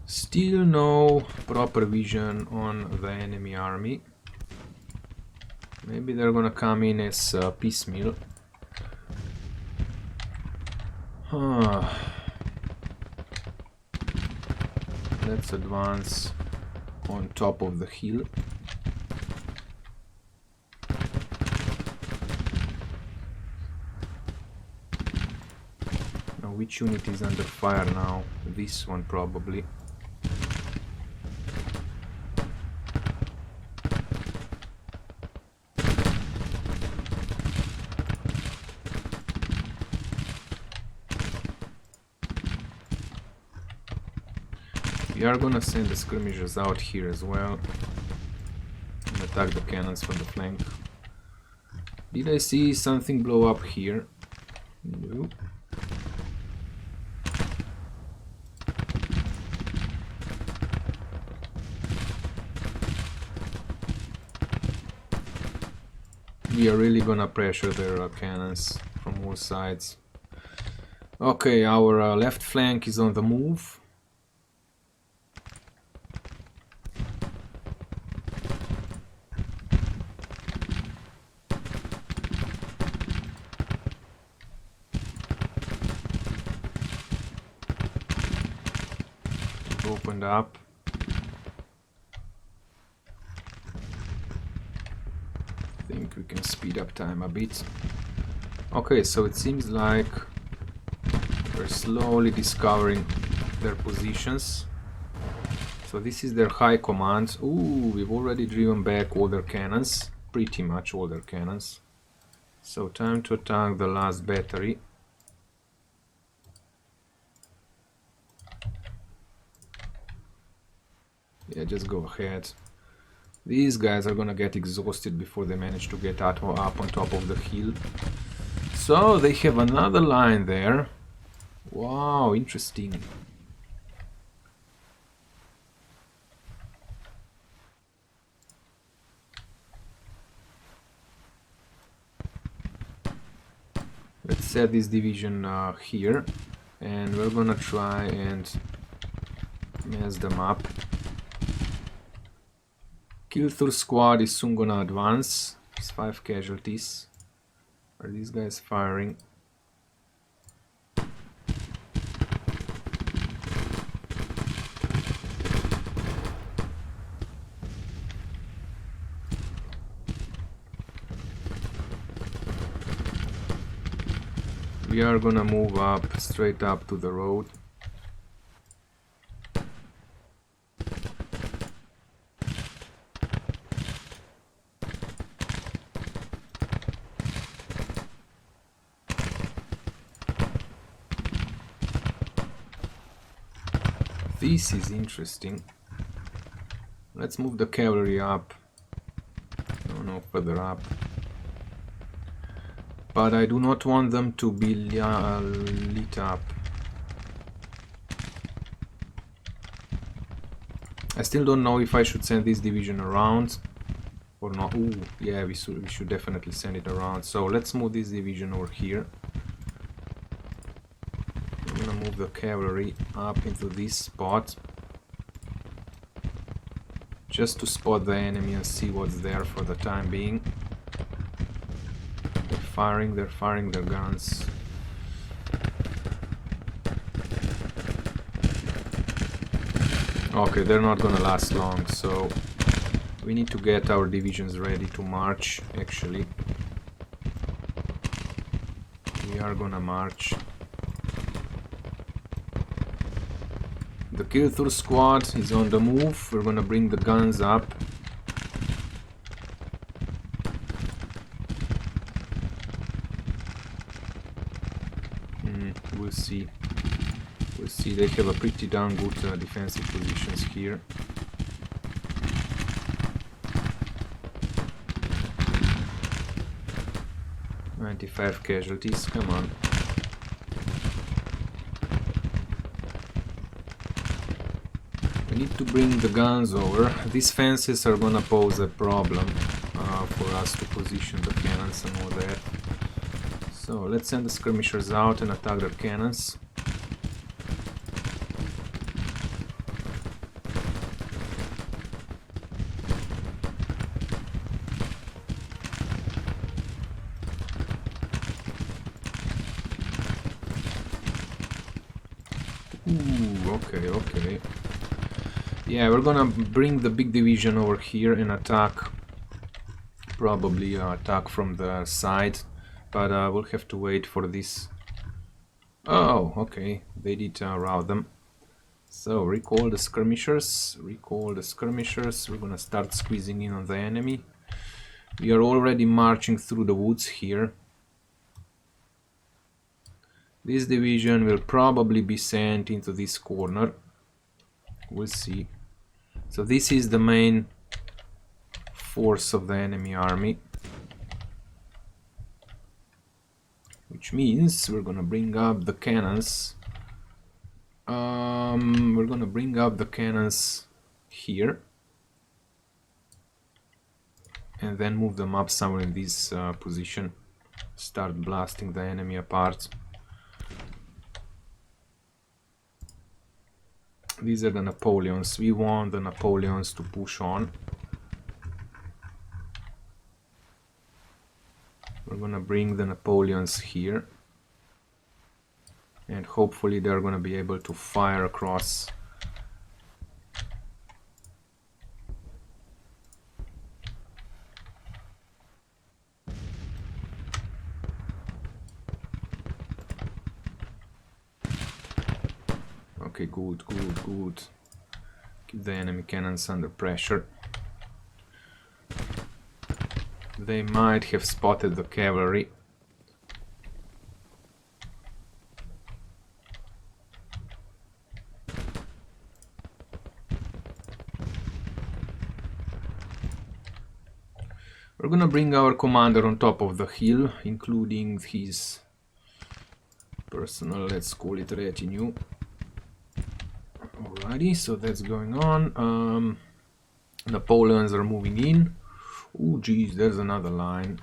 Still no proper vision on the enemy army. Maybe they're gonna come in as piecemeal. Let's advance on top of the hill. Now, which unit is under fire now? This one probably. We are gonna send the skirmishers out here as well and attack the cannons from the flank. Did I see something blow up here? No. We are really gonna pressure their cannons from all sides. Okay, our left flank is on the move. Opened up. I think we can speed up time a bit. Okay, so it seems like we're slowly discovering their positions. So this is their high command. Ooh, we've already driven back all their cannons, pretty much all their cannons. So time to attack the last battery. Yeah, just go ahead. These guys are gonna get exhausted before they manage to get up on top of the hill. So they have another line there. Wow, interesting. Let's set this division here, and we're gonna try and mess them up. Kilthur squad is soon gonna advance. It's 5 casualties. Are these guys firing? We are gonna move up, straight up to the road. This is interesting. Let's move the cavalry up. No, further up. But I do not want them to be lit up. I still don't know if I should send this division around or not. Ooh, yeah, we should definitely send it around. So let's move this division over here. I'm gonna move the cavalry up into this spot, just to spot the enemy and see what's there for the time being. They're firing their guns. Okay, they're not gonna last long, so we need to get our divisions ready to march, actually. We are gonna march. The Kilthur squad is on the move. We're gonna bring the guns up. We'll see. We'll see. They have a pretty darn good defensive positions here. "95 casualties, come on." We need to bring the guns over. These fences are gonna pose a problem for us to position the cannons and all that. So let's send the skirmishers out and attack their cannons. Ooh, okay, okay. Yeah, we're gonna bring the big division over here and attack. Probably attack from the side, but we'll have to wait for this. Oh, okay, they did rout them. So recall the skirmishers, recall the skirmishers. We're gonna start squeezing in on the enemy. We are already marching through the woods here. This division will probably be sent into this corner. We'll see. So this is the main force of the enemy army, which means we're gonna bring up the cannons. We're gonna bring up the cannons here and then move them up somewhere in this position. Start blasting the enemy apart. These are the Napoleons. We want the Napoleons to push on. We're gonna bring the Napoleons here. And hopefully they're gonna be able to fire across. Okay, good, good, good. Keep the enemy cannons under pressure. They might have spotted the cavalry. We're gonna bring our commander on top of the hill, including his personal, let's call it retinue. Alrighty, so that's going on. Napoleons are moving in. Oh geez, there's another line.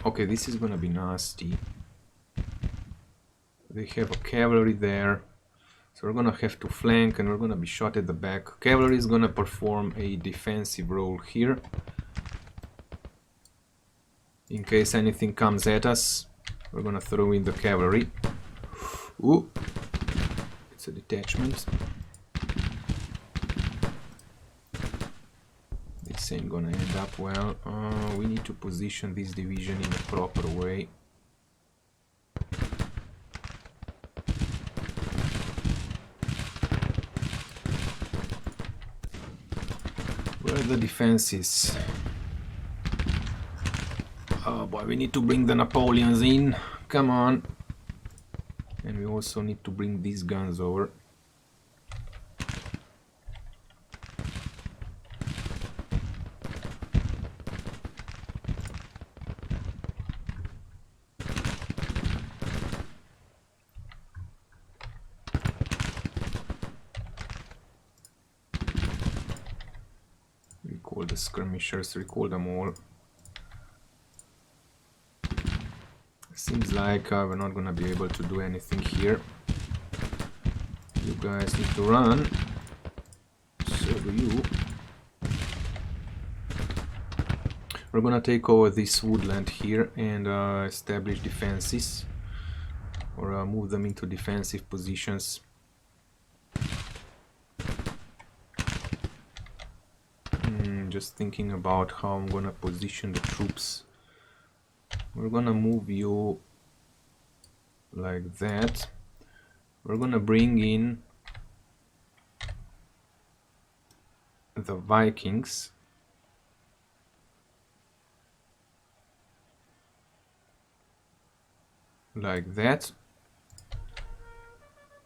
Okay, this is gonna be nasty. They have a cavalry there. So we're gonna have to flank and we're gonna be shot at the back. Cavalry is gonna perform a defensive role here. In case anything comes at us, we're gonna throw in the cavalry. Ooh, it's a detachment. This ain't gonna end up well. We need to position this division in a proper way. Where are the defenses? Oh boy, we need to bring the Napoleons in. Come on. And we also need to bring these guns over. Recall the skirmishers, recall them all. Seems like we're not gonna be able to do anything here. You guys need to run. So do you. We're gonna take over this woodland here and establish defenses. Or move them into defensive positions. Just thinking about how I'm gonna position the troops. We're gonna move you like that. We're gonna bring in the Vikings. Like that.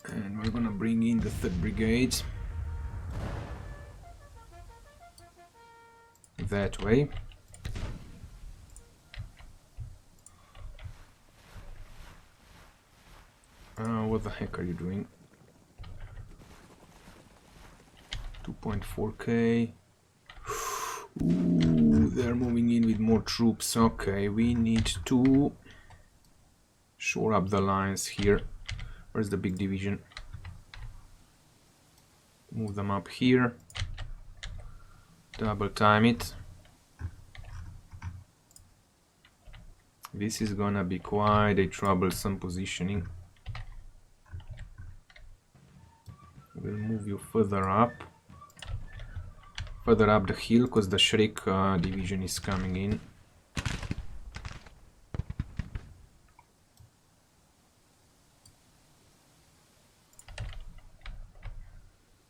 And we're gonna bring in the 3rd Brigade. That way. What the heck are you doing? 2.4k. Ooh, they're moving in with more troops. Okay, we need to shore up the lines here. Where's the big division? Move them up here. Double time it. This is gonna be quite a troublesome positioning. We'll move you further up the hill, because the Shriek division is coming in.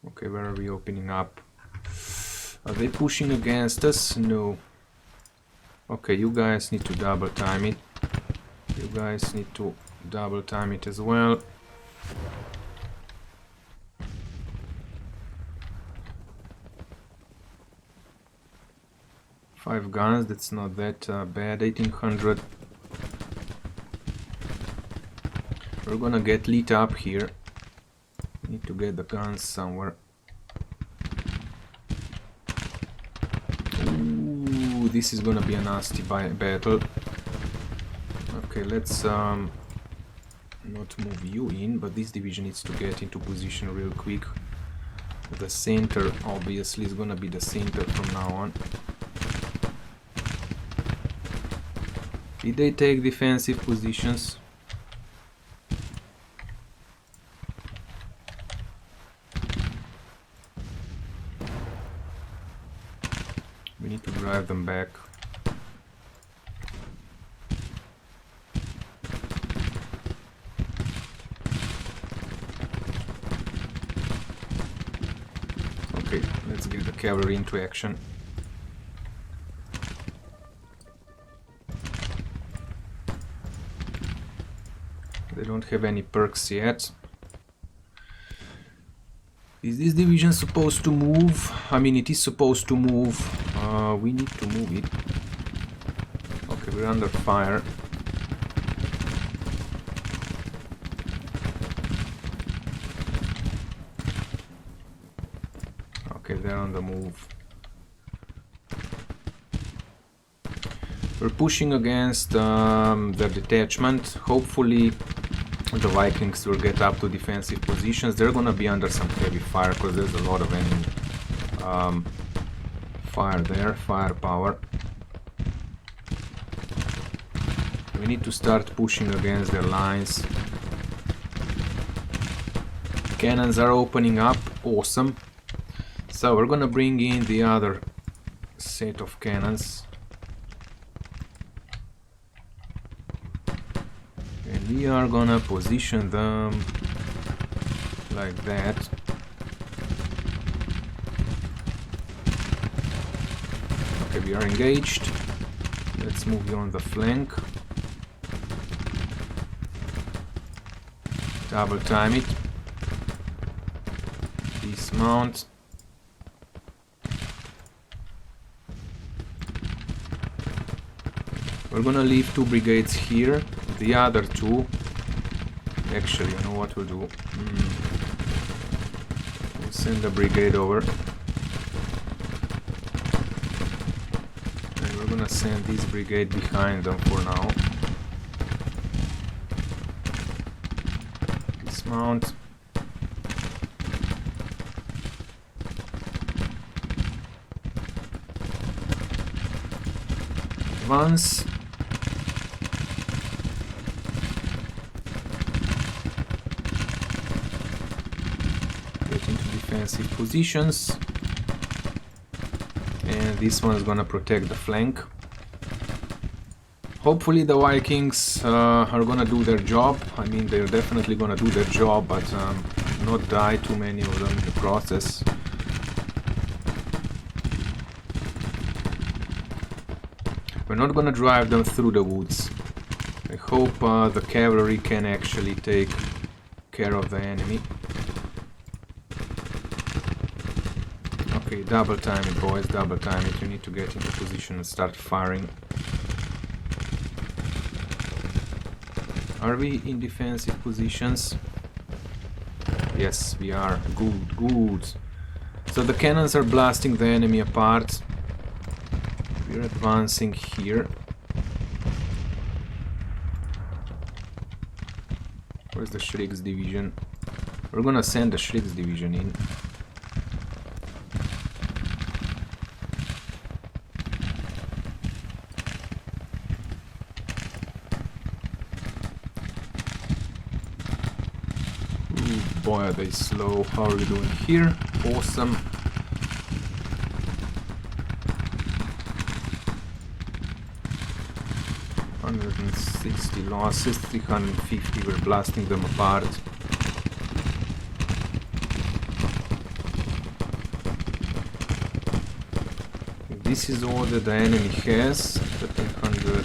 Okay, where are we opening up? Are they pushing against us? No. Okay, you guys need to double time it. You guys need to double time it as well. Five guns, that's not that bad. 1800. We're gonna get lit up here. Need to get the guns somewhere. Ooh, this is gonna be a nasty battle. Okay, let's not move you in, but this division needs to get into position real quick. The center obviously is gonna be the center from now on. Did they take defensive positions? We need to drive them back. Okay, let's get the cavalry into action. They don't have any perks yet. Is this division supposed to move? I mean, it is supposed to move. We need to move it. Okay, we're under fire. Okay, they're on the move. We're pushing against their detachment. Hopefully the Vikings will get up to defensive positions. They're gonna be under some heavy fire because there's a lot of enemy fire there, firepower. We need to start pushing against their lines. Cannons are opening up, awesome. So we're gonna bring in the other set of cannons. And we are gonna position them like that. Okay, we are engaged. Let's move you on the flank. Double time it. Dismount. We're gonna leave 2 brigades here. The other 2, actually, you know what we'll do? We'll send a brigade over. And we're gonna send this brigade behind them for now. Dismount. Advance. Defensive positions, and this one is gonna protect the flank. Hopefully the Vikings are gonna do their job. I mean, they're definitely gonna do their job, but not die too many of them in the process. We're not gonna drive them through the woods. I hope the cavalry can actually take care of the enemy. Okay, double time it, boys, double time it. You need to get into position and start firing. Are we in defensive positions? Yes, we are. Good, good. So the cannons are blasting the enemy apart. We're advancing here. Where's the Shriek's division? We're gonna send the Shriek's division in. Boy, are they slow. How are we doing here? Awesome. $160 losses, 350. We're blasting them apart. This is all that the enemy has. 1300.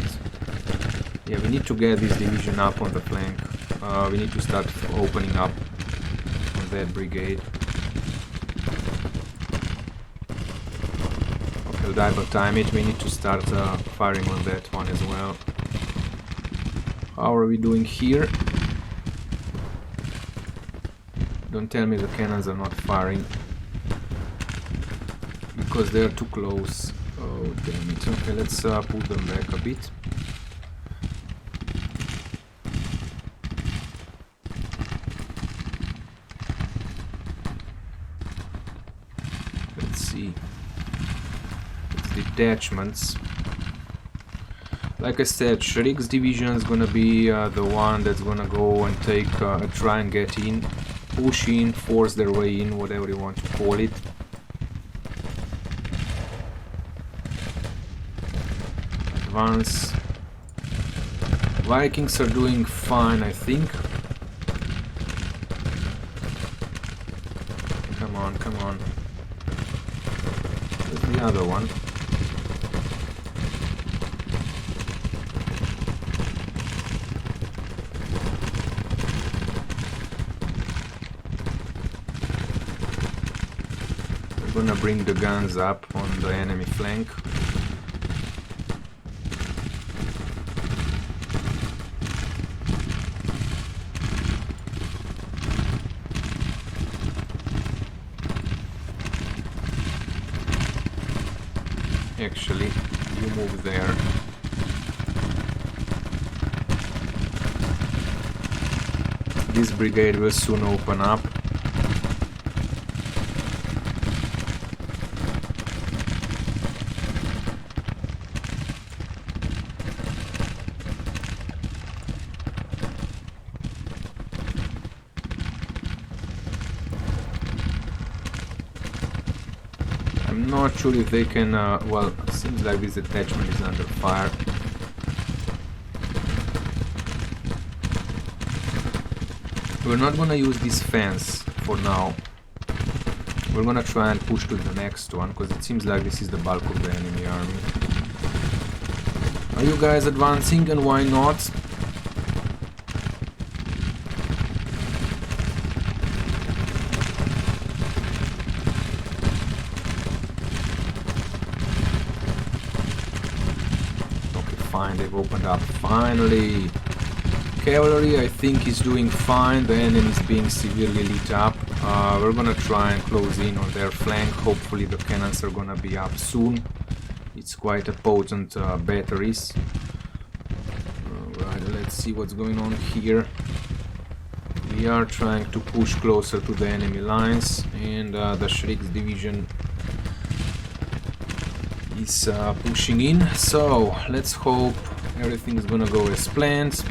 Yeah, we need to get this division up on the flank. We need to start opening up on that brigade. Okay, double time it. We need to start firing on that one as well. How are we doing here? Don't tell me the cannons are not firing. Because they are too close. Oh, damn it. Okay, let's pull them back a bit. Let's see. It's detachments. Like I said, Shrik's division is gonna be the one that's gonna go and take, try and get in, push in, force their way in, whatever you want to call it. Advance. Vikings are doing fine, I think. Come on, come on. Where's the other one? We're gonna bring the guns up on the enemy flank. Actually, you move there. This brigade will soon open up. I'm not sure if they can, well, it seems like this attachment is under fire. We're not gonna use this fence for now. We're gonna try and push to the next one, because it seems like this is the bulk of the enemy army. Are you guys advancing, and why not? Fine, they've opened up finally. Cavalry, I think, is doing fine. The enemy is being severely lit up. We're gonna try and close in on their flank. Hopefully the cannons are gonna be up soon. It's quite a potent batteries. Alright, let's see what's going on here. We are trying to push closer to the enemy lines, and the Shrik's division is pushing in, so let's hope everything is gonna go as planned.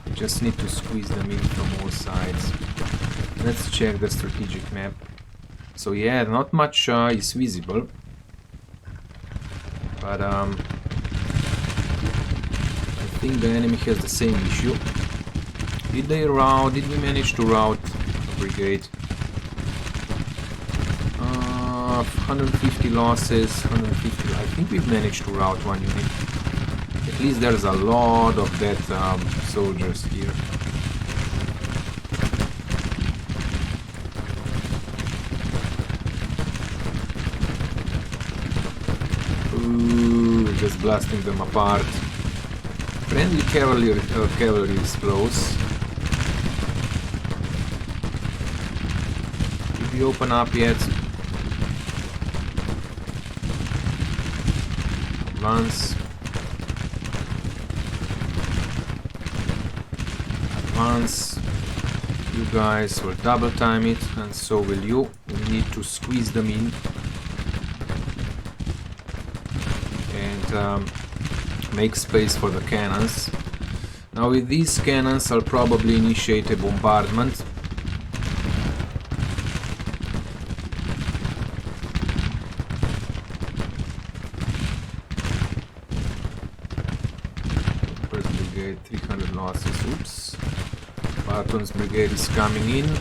We just need to squeeze them in from all sides. Let's check the strategic map. So yeah, not much is visible, but I think the enemy has the same issue. Did we manage to rout a brigade? 150 losses, 150. I think we've managed to rout one unit. At least there's a lot of dead soldiers here. Ooh, just blasting them apart. Friendly cavalry is close. Did we open up yet? Advance. Advance. You guys will double time it, and so will you. We need to squeeze them in. and make space for the cannons. Now with these cannons I'll probably initiate a bombardment. First brigade, 300 losses, oops. Barton's brigade is coming in.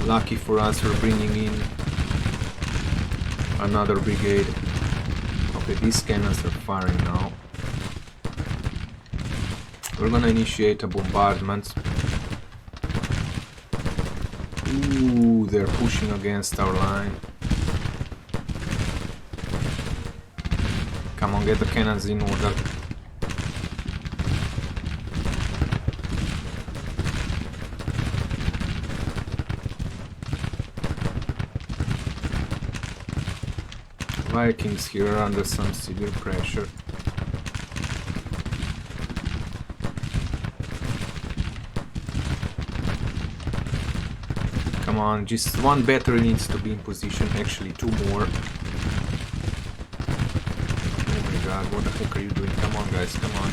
Lucky for us, we're bringing in another brigade. Okay, these cannons are firing now. We're gonna initiate a bombardment. Ooh, they're pushing against our line. Come on, get the cannons in order. Vikings here are under some severe pressure. Come on, just one battery needs to be in position, actually two more. Oh my god, what the heck are you doing? Come on guys, come on.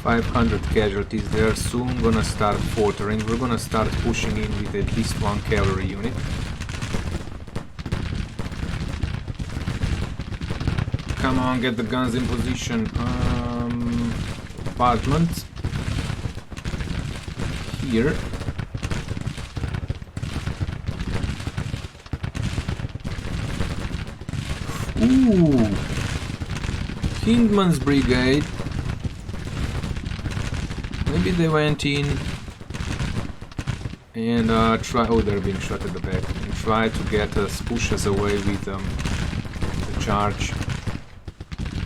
.500 casualties, they're soon gonna start faltering. We're gonna start pushing in with at least one cavalry unit. Come on, get the guns in position. Bombardment. Here. Ooh! Hindman's brigade. Maybe they went in and try. Oh, they're being shot at the back. And try to get us, push us away with the charge.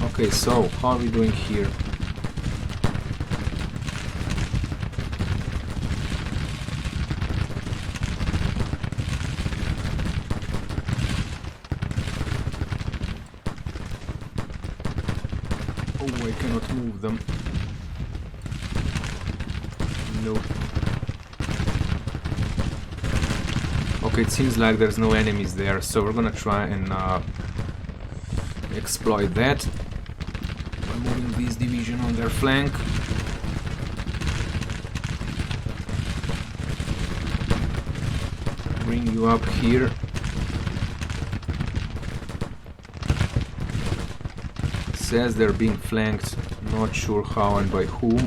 Okay, so how are we doing here? Oh, I cannot move them. Nope. Okay, it seems like there's no enemies there, so we're gonna try and exploit that by moving this division on their flank. Bring you up here. Says they're being flanked, not sure how and by whom.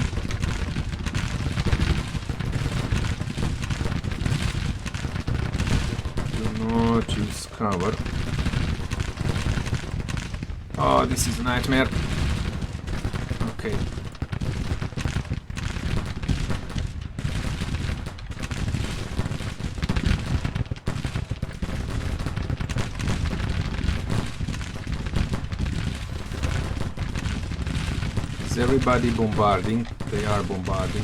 Use cover. Oh, this is a nightmare. Okay. Is everybody bombarding? They are bombarding.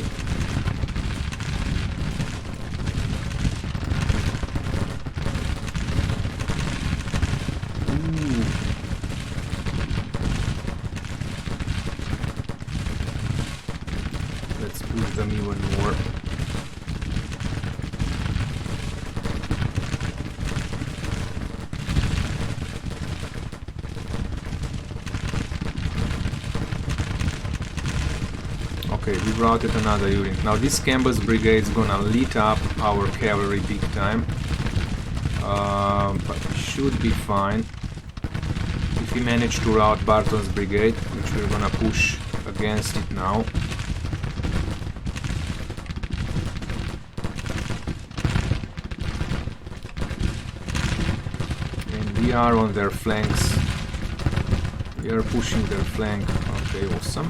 Them even more. Okay, we routed another unit. Now this Campbell's brigade is gonna lit up our cavalry big time, but we should be fine if we manage to rout Barton's brigade, which we're gonna push against it now. We are on their flanks. We are pushing their flank. Okay, awesome.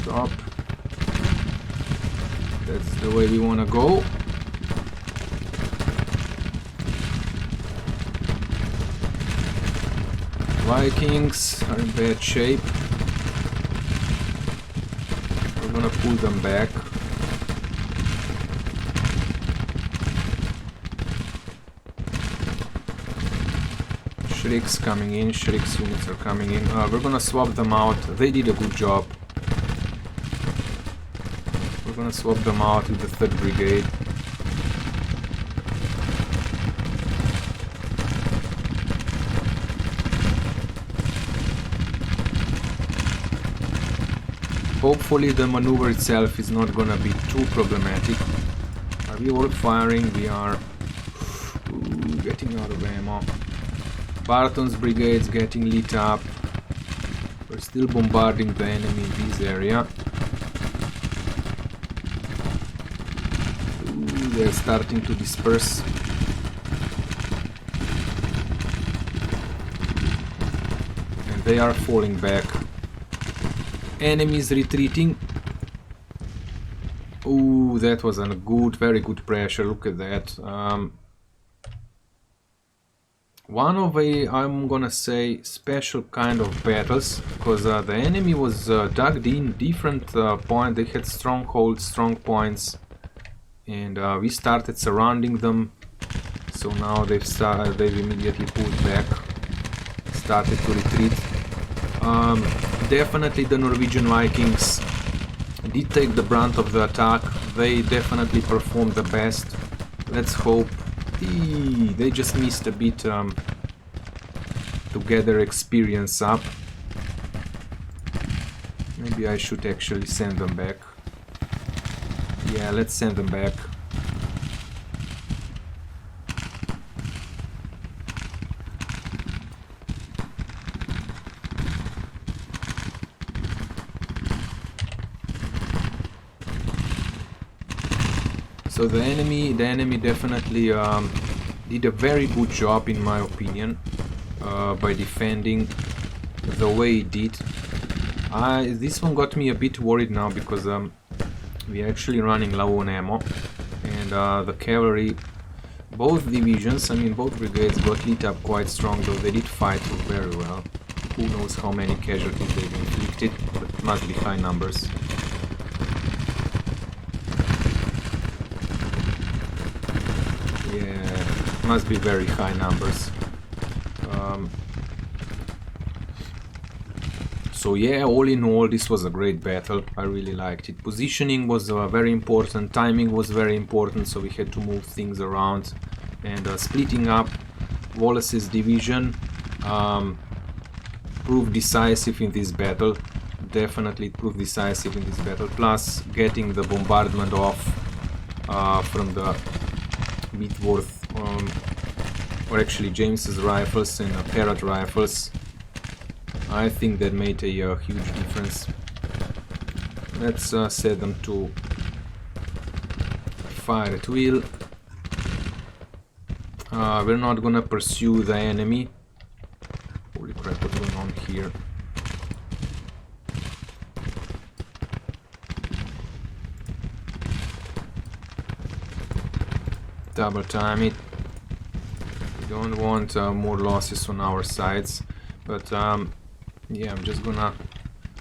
Stop. That's the way we want to go. Vikings are in bad shape. We're gonna pull them back. Shrieks coming in, Shrieks units are coming in. We're gonna swap them out. They did a good job. We're gonna swap them out with the 3rd Brigade. Hopefully the maneuver itself is not gonna be too problematic. Are we all firing? We are. Ooh, getting out of ammo. Barton's brigades getting lit up. We're still bombarding the enemy in this area. Ooh, they're starting to disperse. And they are falling back. Enemies retreating. Ooh, that was a good, very good pressure. Look at that. One of a, I'm gonna say, special kind of battles, because the enemy was dug in different points. They had strongholds, strong points, and we started surrounding them. So now they've immediately pulled back, started to retreat. Definitely the Norwegian Vikings did take the brunt of the attack. They definitely performed the best. Let's hope. They just missed a bit to get their experience up. Maybe I should actually send them back. Yeah, let's send them back. So the enemy definitely did a very good job, in my opinion, by defending the way it did. This one got me a bit worried now, because we're actually running low on ammo, and the cavalry, both divisions, I mean both brigades, got lit up quite strong, though they did fight very well. Who knows how many casualties they've inflicted, but it must be high numbers. Must be very high numbers. So yeah, all in all, this was a great battle. I really liked it. Positioning was very important, timing was very important, so we had to move things around. And splitting up Wallace's division proved decisive in this battle. Definitely proved decisive in this battle. Plus, getting the bombardment off from the Whitworth, or actually James's rifles and Parrott rifles, I think that made a huge difference. Let's set them to fire at will. We're not gonna pursue the enemy. Holy crap, what's going on here? Double time it. We don't want more losses on our sides, but yeah, I'm just gonna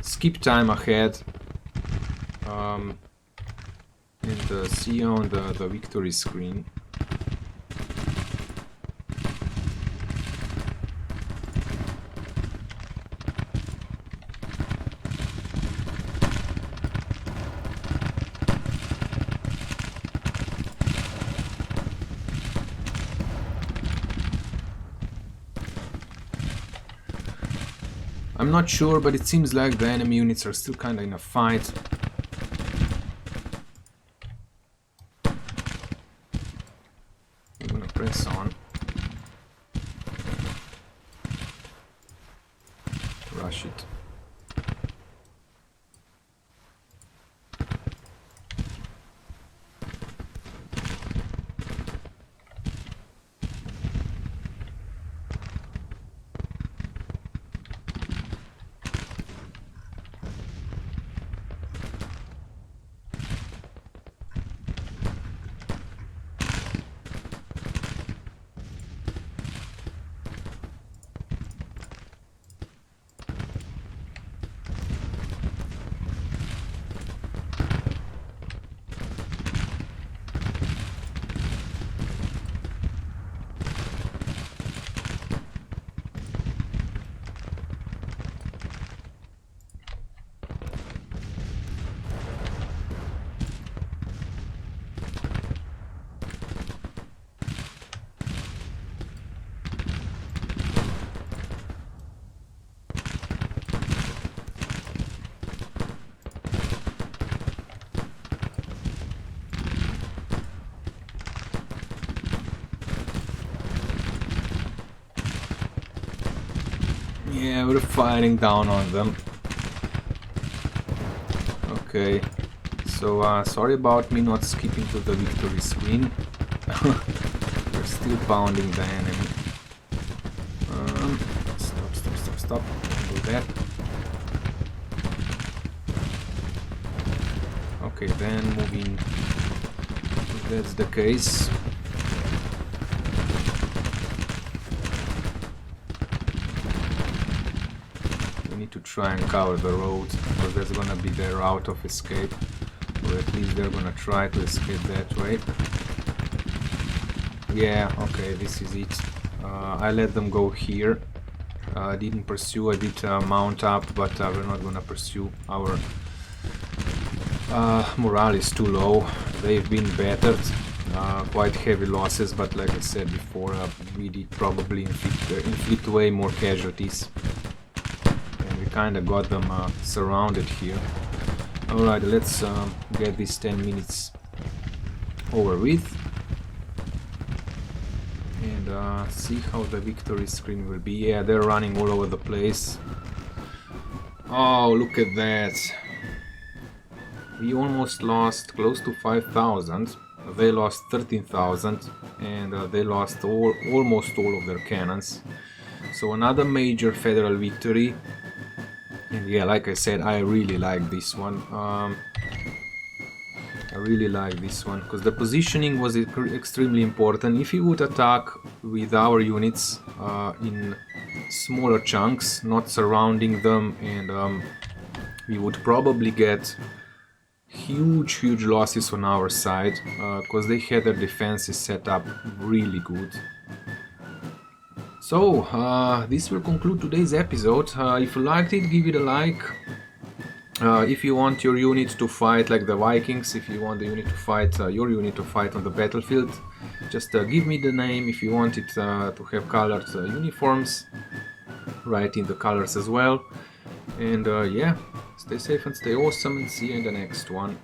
skip time ahead and see you on the victory screen. I'm not sure, but it seems like the enemy units are still kinda in a fight. I'm gonna press on. Rush it. Yeah, we're firing down on them. Okay, so sorry about me not skipping to the victory screen. We're still pounding the enemy. Stop. Don't do that. Okay, then moving. If that's the case. We need to try and cover the road, because that's gonna be their route of escape. Or at least they're gonna try to escape that way. Yeah, okay, this is it. I let them go here. Didn't pursue, I did mount up, but we're not gonna pursue. Our morale is too low. They've been battered, quite heavy losses, but like I said before, we did probably inflict way more casualties. And we kinda got them surrounded here. Alright, let's get these 10 minutes over with. And see how the victory screen will be. Yeah, they're running all over the place. Oh, look at that. We almost lost close to 5,000. They lost 13,000, and they lost almost all of their cannons. So another major federal victory. And yeah, like I said, I really like this one. I really like this one, because the positioning was extremely important. If you would attack with our units in smaller chunks, not surrounding them, and we would probably get huge losses on our side, because they had their defenses set up really good. So, this will conclude today's episode. If you liked it, give it a like. If you want your unit to fight like the Vikings, if you want the unit to fight, your unit to fight on the battlefield, just give me the name. If you want it to have colored uniforms, write in the colors as well. And yeah, stay safe and stay awesome, and see you in the next one.